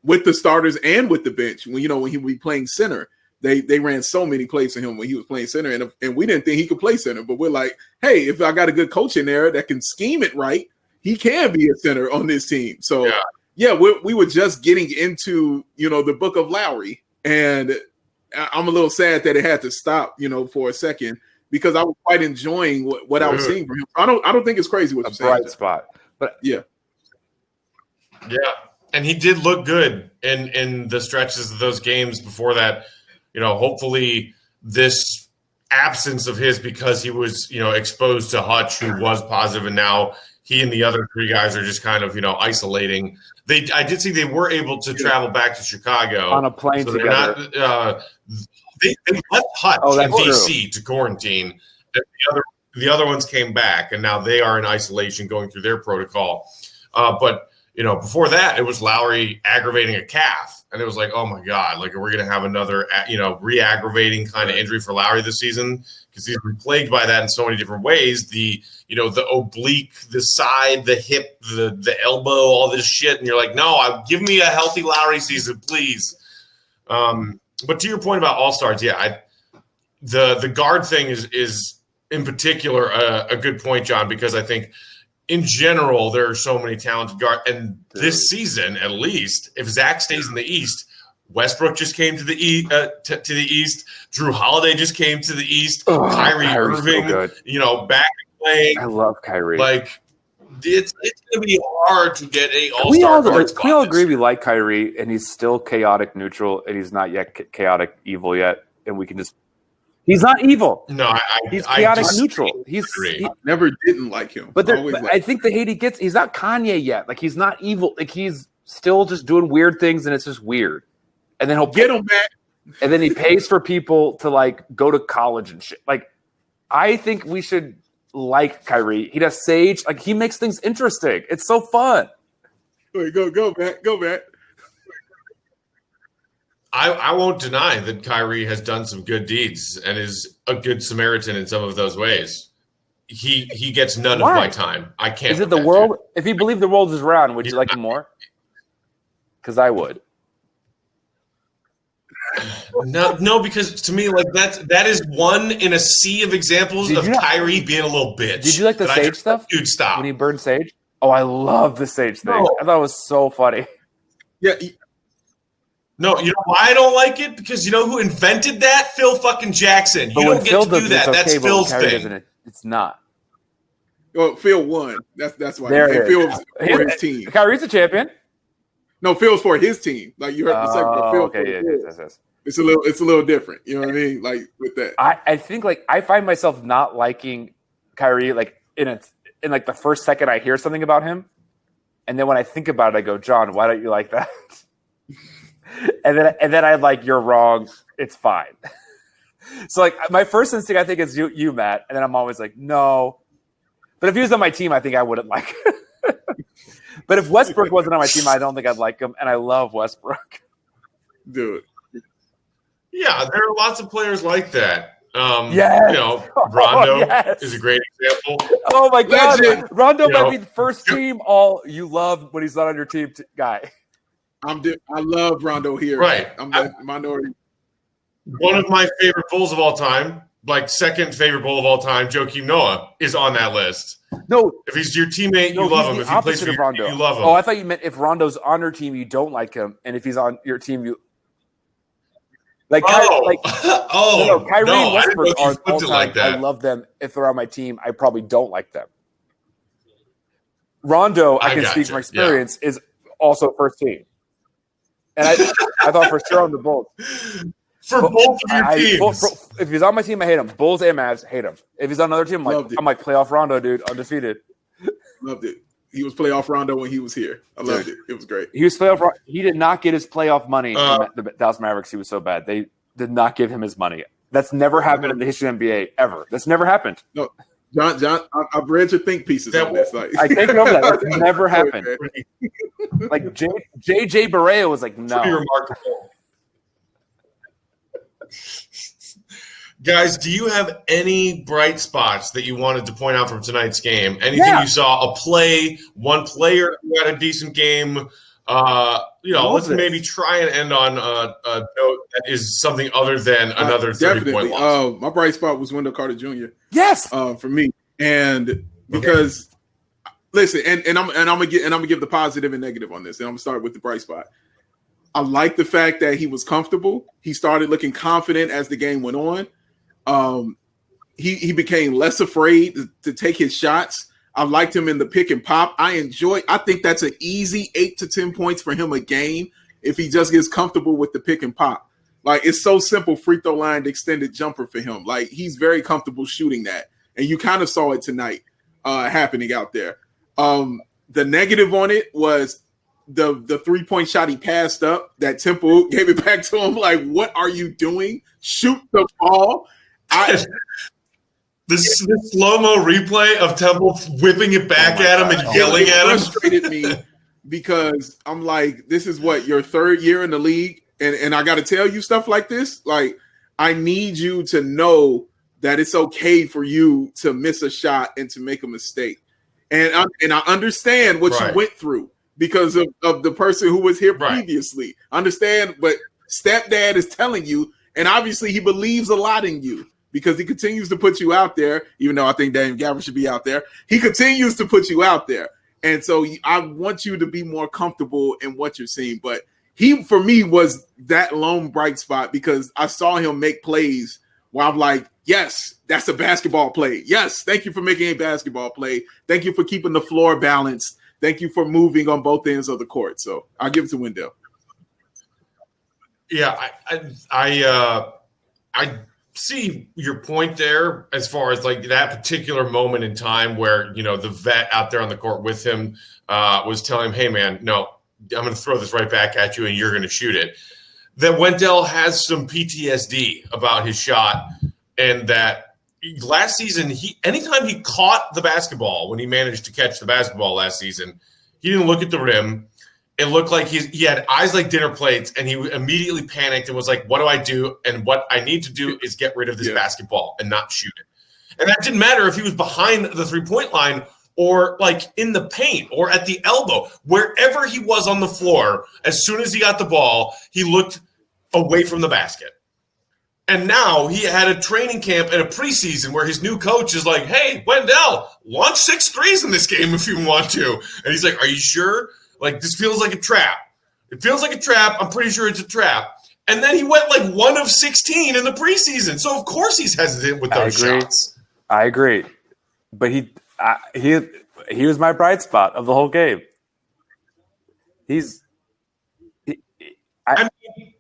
With the starters and with the bench, when he would be playing center, they ran so many plays for him when he was playing center, and we didn't think he could play center. But we're like, hey, if I got a good coach in there that can scheme it right, he can be a center on this team. So we were just getting into the book of Lowry, and I'm a little sad that it had to stop for a second because I was quite enjoying what I was seeing from him. I don't think it's crazy what you're saying. Bright spot, but yeah. And he did look good in the stretches of those games before that. Hopefully this absence of his because he was, exposed to Hutch, who was positive, and now he and the other 3 guys are just kind of, isolating. I did see they were able to travel back to Chicago on a plane so together. They left Hutch in DC to quarantine. The other ones came back, and now they are in isolation going through their protocol. But before that, it was Lowry aggravating a calf. And it was like, oh, my God, are we going to have another, re-aggravating kind of injury for Lowry this season? Because he's been plagued by that in so many different ways. The oblique, the side, the hip, the elbow, all this shit. And you're like, no, give me a healthy Lowry season, please. But to your point about All-Stars, the guard thing is in particular a good point, John, because I think – in general, there are so many talented guards. And this season, at least, if Zach stays in the East, Westbrook just came to the East. Drew Holiday just came to the East. Kyrie Irving, so back playing. I love Kyrie. It's going to be hard to get a all-star guard spot. Can we all agree we like Kyrie, and he's still chaotic neutral, and he's not yet chaotic evil yet, and we can just – he's not evil. No, he's chaotic neutral. He never didn't like him. But I think the hate he gets – he's not Kanye yet. Like, he's not evil. Like, he's still just doing weird things, and it's just weird. And then he'll get him back. And then he pays for people to, like, go to college and shit. Like, I think we should – like Kyrie. He does Sage. Like, he makes things interesting. It's so fun. Wait, go back. I won't deny that Kyrie has done some good deeds and is a good Samaritan in some of those ways. He gets none of my time. I can't. Is it the world? If you believe the world is round, would you like him more? Because I would. No, because to me, like that is one in a sea of examples of Kyrie being a little bitch. Did you like the Sage stuff? Dude, stop. When he burned Sage? Oh, I love the Sage thing. No. I thought it was so funny. Yeah. No, you know why I don't like it? Because you know who invented that? Phil fucking Jackson. You don't get to do that. That's Phil's thing. It's not. Well, Phil won. That's why. Phil's for his team. Kyrie's a champion. No, Phil's for his team. Like you heard the second of Phil. Okay, yes. It's a little different. You know what I mean? Like with that. I think like I find myself not liking Kyrie like in like the first second I hear something about him, and then when I think about it, I go, John, why don't you like that? and then I'm like, you're wrong. It's fine. So like my first instinct, I think is you, Matt, and then I'm always like, no. But if he was on my team, I think I wouldn't like him. But if Westbrook wasn't on my team, I don't think I'd like him, and I love Westbrook. Dude. Yeah, there are lots of players like that. Yes. You know, Rondo is a great example. Oh my God, Rondo might be the first you team all you love when he's not on your team guy. I love Rondo here. Right. I'm the minority. One of my favorite Bulls of all time, like second favorite Bull of all time, Joakim Noah, is on that list. No, if he's your teammate, you love him. If he plays for your team, you love him. Oh, I thought you meant if Rondo's on your team, you don't like him, and if he's on your team, you like. Kyrie and Westbrook are all time. Like that. I love them. If they're on my team, I probably don't like them. Rondo, I can speak from experience, is also first team, and I thought for sure on the Bulls. For both of your teams. If he's on my team, I hate him. Bulls and Mavs, hate him. If he's on another team, I'm like playoff Rondo, dude, undefeated. Loved it. He was playoff Rondo when he was here. I loved it. It was great. He was playoff. He did not get his playoff money from the Dallas Mavericks. He was so bad. They did not give him his money. That's never happened in the history of the NBA ever. That's never happened. No, John, I've read your think pieces on this. Like, I can't remember that. That's never happened. Like JJ Barea was like, no. Pretty remarkable. Guys, do you have any bright spots that you wanted to point out from tonight's game? Anything you saw, a play, one player who had a decent game? Let's maybe try and end on a note that is something other than another 30-point loss. My bright spot was Wendell Carter Jr. Yes, for me, and because listen, and I'm gonna give the positive and negative on this, and I'm gonna start with the bright spot. I like the fact that he was comfortable. He started looking confident as the game went on. He became less afraid to take his shots. I liked him in the pick and pop. I think that's an easy 8 to 10 points for him a game if he just gets comfortable with the pick and pop. Like, it's so simple, free throw line, extended jumper for him. Like, he's very comfortable shooting that. And you kind of saw it tonight happening out there. The negative on it was the 3-point shot he passed up that Temple gave it back to him. Like, what are you doing? Shoot the ball. This slow-mo replay of Temple whipping it back at him and yelling at him frustrated me because I'm like, this is what, your third year in the league, and I got to tell you stuff like this. Like, I need you to know that it's okay for you to miss a shot and to make a mistake. And I understand what you went through because of the person who was here previously. Understand, but stepdad is telling you, and obviously he believes a lot in you, because he continues to put you out there, even though I think Daniel Gavin should be out there. He continues to put you out there. And so I want you to be more comfortable in what you're seeing. But he, for me, was that lone bright spot because I saw him make plays where I'm like, yes, that's a basketball play. Yes, thank you for making a basketball play. Thank you for keeping the floor balanced. Thank you for moving on both ends of the court. So I'll give it to Wendell. Yeah, I see your point there as far as like that particular moment in time where, you know, the vet out there on the court with him was telling him, hey, man, no, I'm going to throw this right back at you and you're going to shoot it. That Wendell has some PTSD about his shot, and that last season, anytime he caught the basketball, when he managed to catch the basketball last season, he didn't look at the rim. It looked like he had eyes like dinner plates, and he immediately panicked and was like, what do I do? And what I need to do is get rid of this basketball and not shoot it. And that didn't matter if he was behind the three-point line or like in the paint or at the elbow. Wherever he was on the floor, as soon as he got the ball, he looked away from the basket. And now he had a training camp and a preseason where his new coach is like, hey, Wendell, launch 6 threes in this game if you want to. And he's like, are you sure? Like, this feels like a trap. It feels like a trap. I'm pretty sure it's a trap. And then he went like 1 of 16 in the preseason. So, of course, he's hesitant with those shots. I agree. But he was my bright spot of the whole game. I mean,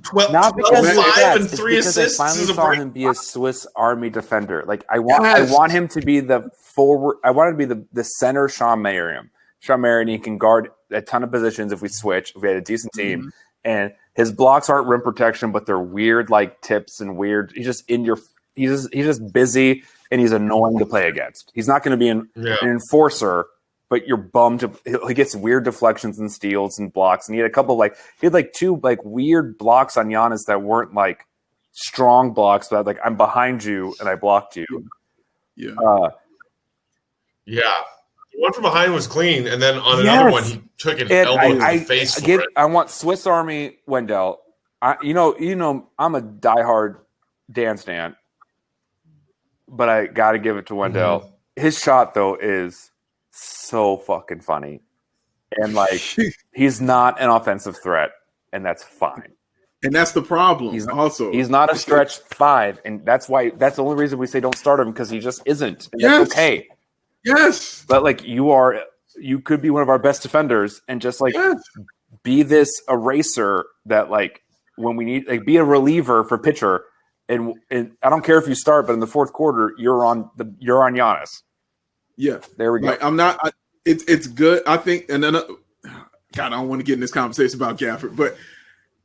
12, not because 5 and it's 3 assists. I finally saw him be a Swiss Army defender. Like I want him to be the forward. I want him to be the center Sean Marion. Sean Marion, he can guard a ton of positions if we switch. If we had a decent team, and his blocks aren't rim protection, but they're weird like tips and weird. He's just in your. He's just busy and he's annoying to play against. He's not going to be an enforcer, but you're bummed. He gets weird deflections and steals and blocks. And he had a couple he had 2 weird blocks on Giannis that weren't like strong blocks, but like I'm behind you and I blocked you. Yeah. The one from behind was clean, and then on another one he took an elbow to the face. I want Swiss Army Wendell. You know, I'm a diehard Dan stan, but I got to give it to Wendell. Mm-hmm. His shot though is so fucking funny, and like he's not an offensive threat, and that's fine. And that's the problem. He's not a stretch 5, and that's the only reason we say don't start him, because he just isn't. And that's okay. Yes, but like you could be one of our best defenders, and just like be this eraser that like when we need be a reliever for pitcher. And I don't care if you start, but in the fourth quarter, you're on Giannis. Yeah, there we go. Like, I'm not. It's good. I think, and then God, I don't want to get in this conversation about Gafford, but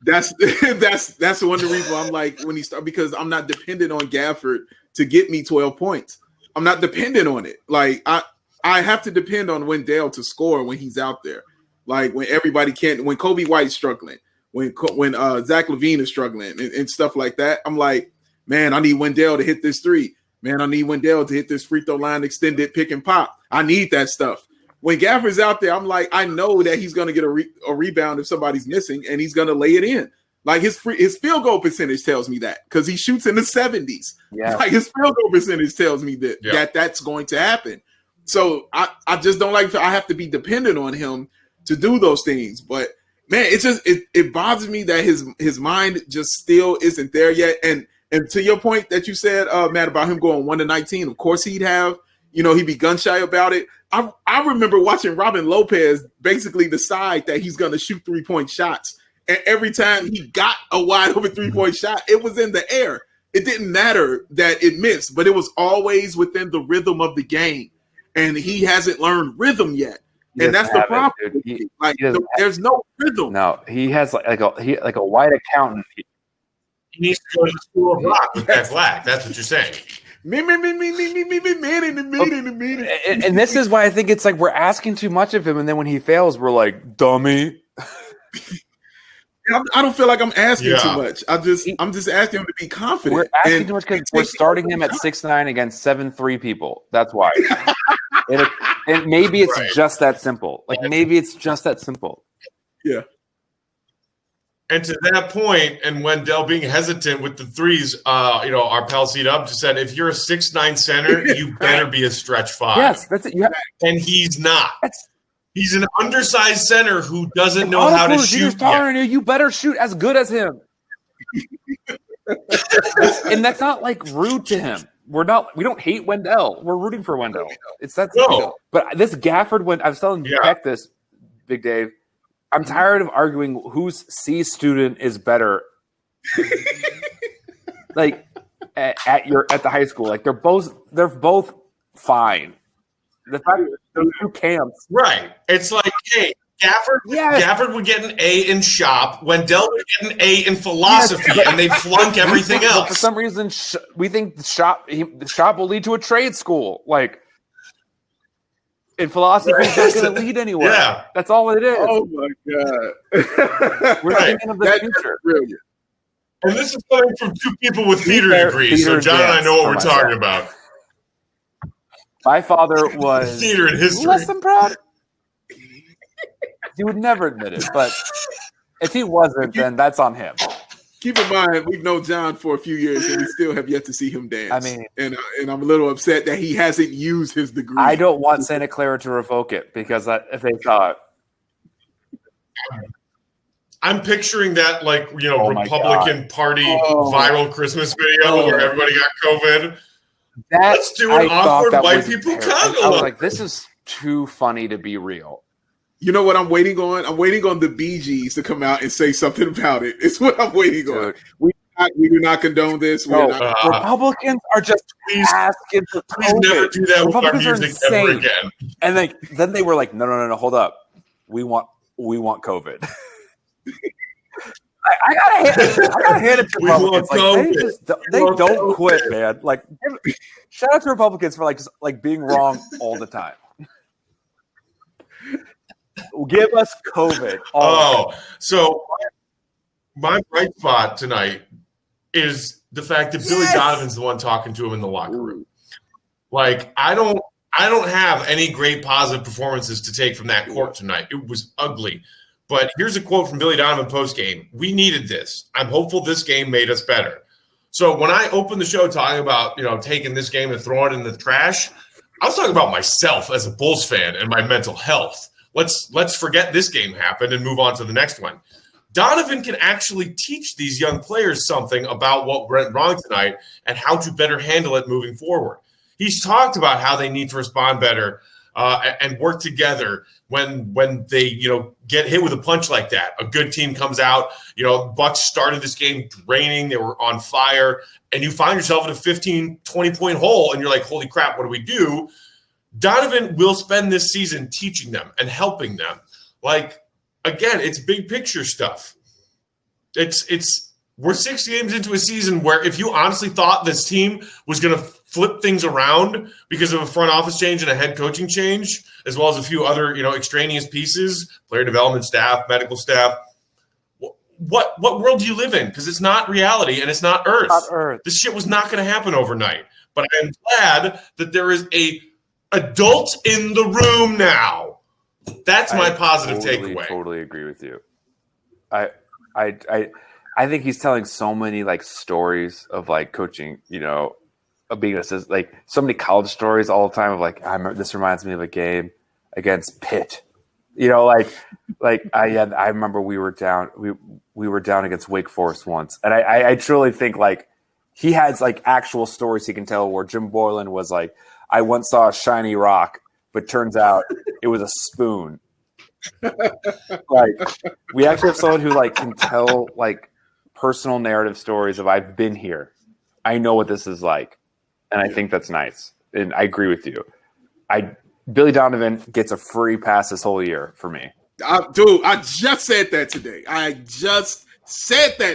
that's one of the reasons I'm like when he start, because I'm not dependent on Gafford to get me 12 points. I'm not dependent on it. Like I have to depend on Wendell to score when he's out there. Like when everybody can't, when Kobe White's struggling, when Zach LaVine is struggling and stuff like that. I'm like, man, I need Wendell to hit this 3. Man, I need Wendell to hit this free throw line extended pick and pop. I need that stuff. When Gafford's out there, I'm like, I know that he's going to get a rebound if somebody's missing, and he's going to lay it in. Like his field goal percentage tells me that, because he shoots in the 70s. Yeah. Like his field goal percentage tells me that's going to happen. So I just don't like. I have to be dependent on him to do those things. But man, it's just it bothers me that his mind just still isn't there yet. And to your point that you said, Matt, about him going 1 to 19, of course he'd be gun shy about it. I remember watching Robin Lopez basically decide that he's going to shoot 3-point shots. And every time he got a wide open 3-point shot, it was in the air. It didn't matter that it missed, but it was always within the rhythm of the game. And he hasn't learned rhythm yet. And that's the problem. There's no rhythm. No, he has like a white accountant. He needs to go to the school of rock with that black. That's what you're saying. And this is why I think it's like we're asking too much of him, and then when he fails, we're like, dummy. I don't feel like I'm asking too much. I'm just asking him to be confident. We're asking too much because we're starting him at 6'9" against 7'3" people. That's why. and maybe it's just that simple. Like maybe it's just that simple. Yeah. And to that point, and Wendell being hesitant with the threes, our pal Seed Up just said, if you're a 6'9" center, you better be a stretch 5. Yes, that's it. And he's not. He's an undersized center who doesn't know how to shoot yet. You better shoot as good as him. And that's not like rude to him. We don't hate Wendell. We're rooting for Wendell. It's that No. But this Gafford, when I was telling Peck this, Big Dave, I'm tired of arguing whose C student is better. Like at the high school, like they're both fine. The fact that those two camps, right? It's like, hey, Gafford would get an A in shop. Wendell would get an A in philosophy, and they flunk everything else. But for some reason, we think the shop will lead to a trade school. Like, in philosophy, it's not going to lead anywhere. Yeah. That's all it is. Oh my god, we're thinking of the future. Brilliant. And this is coming from two people with theater degrees. So John and I know what we're talking about. My father was theater and history. Less than proud. He would never admit it, but if he wasn't, then that's on him. Keep in mind, we've known John for a few years, and we still have yet to see him dance. I mean, and I'm a little upset that he hasn't used his degree. I don't want Santa Clara to revoke it because if they saw it. I'm picturing that, like, Republican Party viral Christmas video where everybody got COVID. Let's do an awkward white people cuddle. I was like, this is too funny to be real. You know what I'm waiting on? I'm waiting on the Bee Gees to come out and say something about it. It's what I'm waiting on. We do not condone this. Republicans are just asking for COVID. Please never do that with our music ever again. And then they were like, no, hold up. We want COVID. I gotta hand it to Republicans. Like, they don't quit, man. Like, shout out to Republicans for like being wrong all the time. Give us COVID. So my bright spot tonight is the fact that Billy Donovan's the one talking to him in the locker room. Like, I don't have any great positive performances to take from that court tonight. It was ugly. But here's a quote from Billy Donovan post-game. We needed this. I'm hopeful this game made us better. So when I opened the show talking about, taking this game and throwing it in the trash, I was talking about myself as a Bulls fan and my mental health. Let's forget this game happened and move on to the next one. Donovan can actually teach these young players something about what went wrong tonight and how to better handle it moving forward. He's talked about how they need to respond better and work together when they get hit with a punch like that. A good team comes out. Bucks started this game draining. They were on fire, and you find yourself in a 15, 20-point hole, and you're like, holy crap, what do we do? Donovan will spend this season teaching them and helping them. Like, again, it's big picture stuff. We're 6 games into a season where if you honestly thought this team was going to flip things around because of a front office change and a head coaching change, as well as a few other, extraneous pieces, player development staff, medical staff, what world do you live in? Because it's not reality and it's not Earth. This shit was not going to happen overnight. But I'm glad that there is a adult in the room now. That's my positive takeaway. Totally agree with you. I think he's telling so many stories of coaching, of being an assistant, so many college stories all the time of this reminds me of a game against Pitt. I remember we were down against Wake Forest once, and I truly think he has actual stories he can tell where Jim Boylan was like, I once saw a shiny rock, but turns out it was a spoon. We actually have someone who can tell personal narrative stories of I've been here. I know what this is like. And I think that's nice. And I agree with you. Billy Donovan gets a free pass this whole year for me. I just said that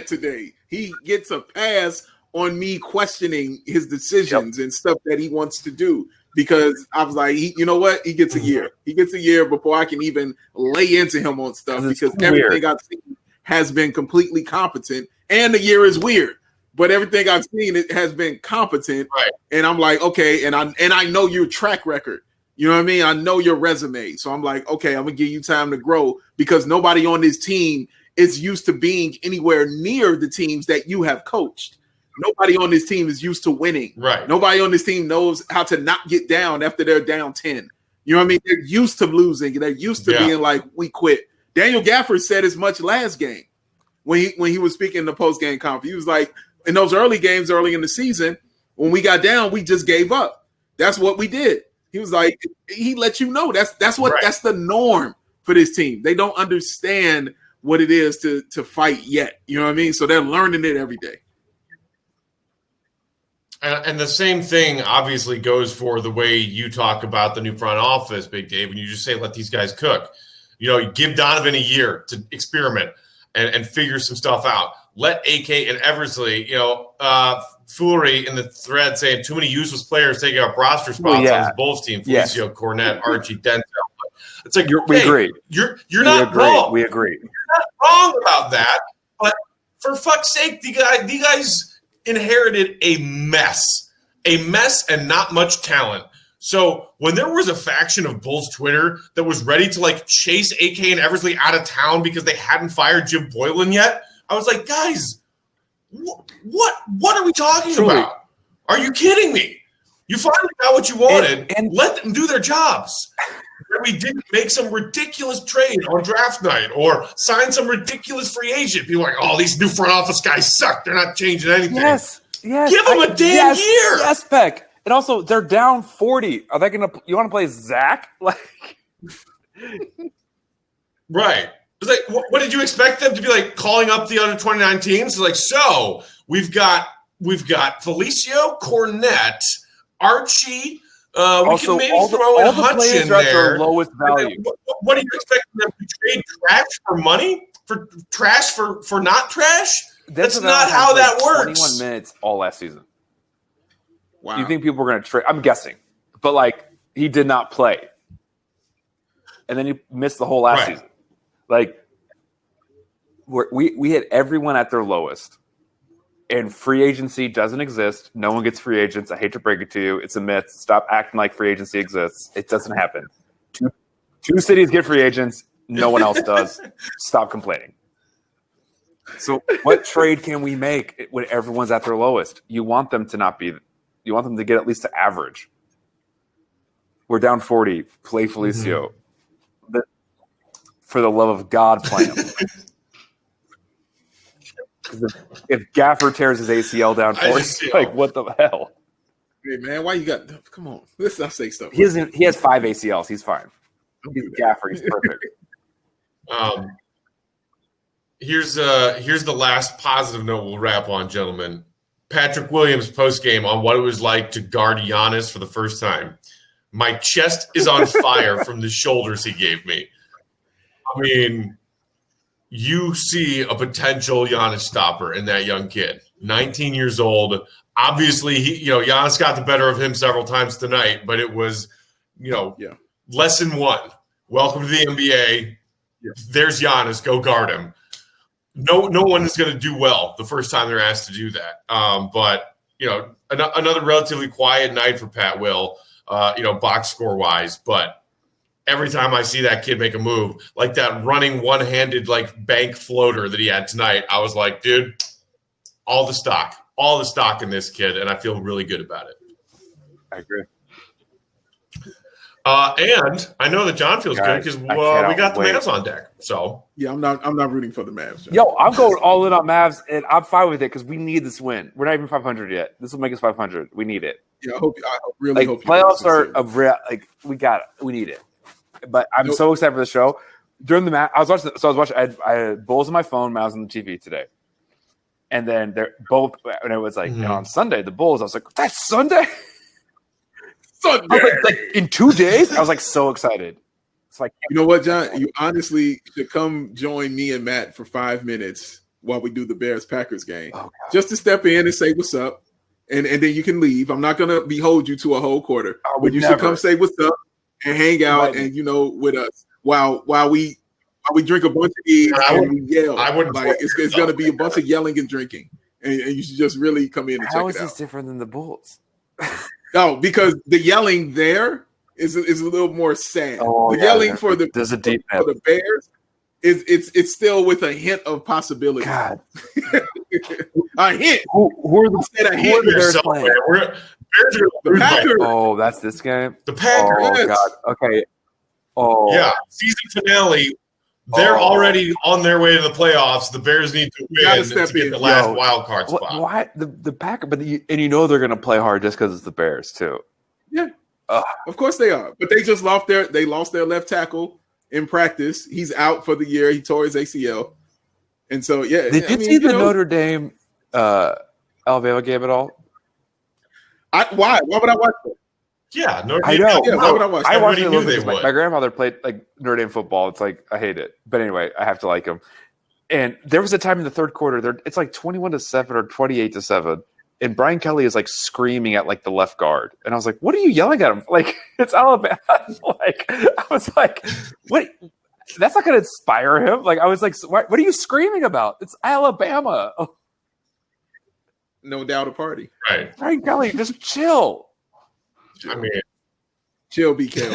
today. He gets a pass on me questioning his decisions and stuff that he wants to do. Because I was like, you know what? He gets a year. He gets a year before I can even lay into him on stuff because everything I've seen has been completely competent. And the year is weird. But everything I've seen, it has been competent. Right. And I'm like, okay, and I know your track record. You know what I mean? I know your resume. So I'm like, okay, I'm going to give you time to grow because nobody on this team is used to being anywhere near the teams that you have coached. Nobody on this team is used to winning. Right. Nobody on this team knows how to not get down after they're down 10. You know what I mean? They're used to losing. They're used to being like, we quit. Daniel Gafford said as much last game when he was speaking in the post-game conference. He was like, in those early games, early in the season, when we got down, we just gave up. That's what we did. He was like, he let you know that's the norm for this team. They don't understand what it is to fight yet. You know what I mean? So they're learning it every day. And the same thing obviously goes for the way you talk about the new front office, Big Dave, when you just say, let these guys cook. You know, you give Donovan a year to experiment and figure some stuff out. Let AK and Eversley, foolery in the thread saying too many useless players taking up roster spots on this Bulls team. Felicio, Cornette, Archie, Denzel. It's like, we agree. You're not wrong. We agree. You're not wrong about that. But for fuck's sake, the guys inherited a mess and not much talent. So when there was a faction of Bulls Twitter that was ready to like chase AK and Eversley out of town because they hadn't fired Jim Boylan yet, I was like, guys, what are we talking about? Are you kidding me? You finally got what you wanted, and let them do their jobs. We didn't make some ridiculous trade on draft night or sign some ridiculous free agent. People are like, oh, these new front office guys suck. They're not changing anything. Yes. Give them a damn year. Yes, Peck. And also, they're down 40. Are they going to – you want to play Zach? Like, right. It's like, what did you expect them to be like calling up the other 29 teams? Like, so we've got Felicio, Cornette, Archie – also, we can maybe throw in Hutch in there. Their lowest value. What are you expecting them to trade trash for money? For trash for not trash? That's not how that works. 21 minutes all last season. Wow. Do you think people were going to trade? I'm guessing. But, like, he did not play. And then he missed the whole last season. Like, we had everyone at their lowest. And free agency doesn't exist. No one gets free agents. I hate to break it to you. It's a myth. Stop acting like free agency exists. It doesn't happen. Two cities get free agents. No one else does. Stop complaining. So what trade can we make when everyone's at their lowest? You want them to not be – you want them to get at least to average. We're down 40. Play Felicio. Mm-hmm. For the love of God, play him. If Gaffer tears his ACL down 40, like what the hell? Hey man, why you got? Come on, let's not say stuff. He has 5 ACLs. He's fine. He's Gaffer. He's perfect. Here's the last positive note we'll wrap on, gentlemen. Patrick Williams postgame on what it was like to guard Giannis for the first time. My chest is on fire from the shoulders he gave me. I mean, you see a potential Giannis stopper in that young kid, 19 years old. Obviously, Giannis got the better of him several times tonight, but it was, lesson 1. Welcome to the NBA. Yeah. There's Giannis. Go guard him. No one is going to do well the first time they're asked to do that. But another relatively quiet night for Pat Will, box score wise, but. Every time I see that kid make a move, like that running one-handed like bank floater that he had tonight, I was like, dude, all the stock in this kid, and I feel really good about it. I agree. And I know that John feels good because we got the Mavs on deck. So yeah, I'm not rooting for the Mavs. John. Yo, I'm going all in on Mavs, and I'm fine with it because we need this win. We're not even 500 yet. This will make us 500. We need it. Yeah, I really hope playoffs are a real we got it. We need it. But I'm so excited for the show. During the match, I was watching. I had Bulls on my phone. I was on the TV today, and then they're both. And it was like on Sunday, the Bulls. I was like, "That's Sunday." I was like in 2 days. I was like so excited. It's like you know what, John? You honestly should come join me and Matt for 5 minutes while we do the Bears-Packers game, just to step in and say what's up, and then you can leave. I'm not gonna behold you to a whole quarter, but you should come say what's up. And hang out and with us while we drink a bunch of eggs and we yell. I wouldn't like it's going to be a bunch of yelling and drinking, and you should just really come in and check it out. How is this different than the Bulls? No, because the yelling there is a little more sad. The yelling for the Bears it's still with a hint of possibility. God, a hint. Who are the Bears playing? The Packers. Oh, that's this game? The Packers. Oh, God. Okay. Oh. Yeah. Season finale. They're already on their way to the playoffs. The Bears need to win to get the last wild card spot. Why the Packers? But they're going to play hard just because it's the Bears too. Yeah, of course they are. But they just lost their left tackle in practice. He's out for the year. He tore his ACL, and so Did you see the Notre Dame Alabama game at all? Why would I watch it? Yeah, I know. Yeah, why would I watch it? I watched it a little bit. My grandfather played like Notre Dame football. It's like I hate it, but anyway, I have to like him. And there was a time in the third quarter, it's like 21-7 or 28-7, and Brian Kelly is like screaming at like the left guard, and I was like, "What are you yelling at him? Like it's Alabama!" Like I was like, "What? That's not going to inspire him." Like I was like, "What are you screaming about? It's Alabama." Oh. No doubt a party. Right. Brian Kelly, just chill. I mean, chill, BK.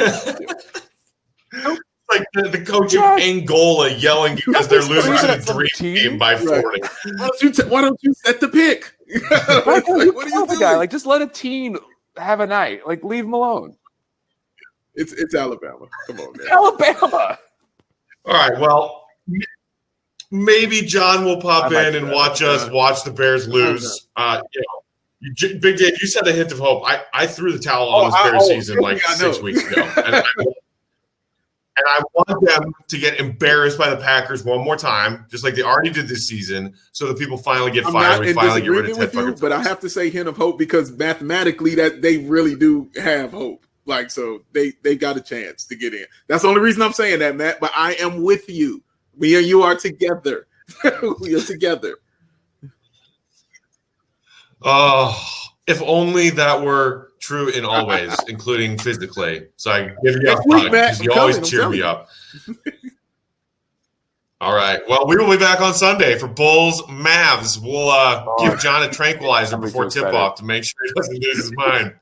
Like the coach of Angola yelling because they're losing to the 3 game by 40. Why don't you set the pick? What are you doing? Guy? Like, just let a teen have a night. Like, leave him alone. It's Alabama. Come on, man. Alabama. All right. Well, maybe John will pop in and watch the Bears lose. Big Dave, you said a hint of hope. I threw the towel on this Bears season like 6 weeks ago. And I want them to get embarrassed by the Packers one more time, just like they already did this season, so that people finally get fired. We finally get rid of Ted Tucker. But I have to say hint of hope because mathematically that they really do have hope. Like, so they got a chance to get in. That's the only reason I'm saying that, Matt. But I am with you. Me and you are together. We are together. Oh, if only that were true in all ways, including physically. So I give you a hug because you always cheer me up. All right. Well, we will be back on Sunday for Bulls Mavs. We'll give John a tranquilizer before tip-off to make sure he doesn't lose his mind.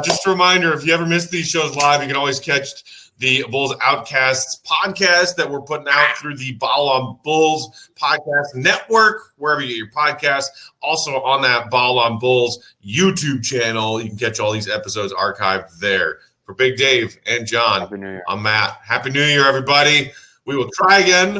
Just a reminder, if you ever miss these shows live, you can always catch the Bulls Outcasts podcast that we're putting out through the BAWL on Bulls podcast network, wherever you get your podcasts. Also on that BAWL on Bulls YouTube channel, you can catch all these episodes archived there. For Big Dave and John, I'm Matt. Happy New Year, everybody. We will try again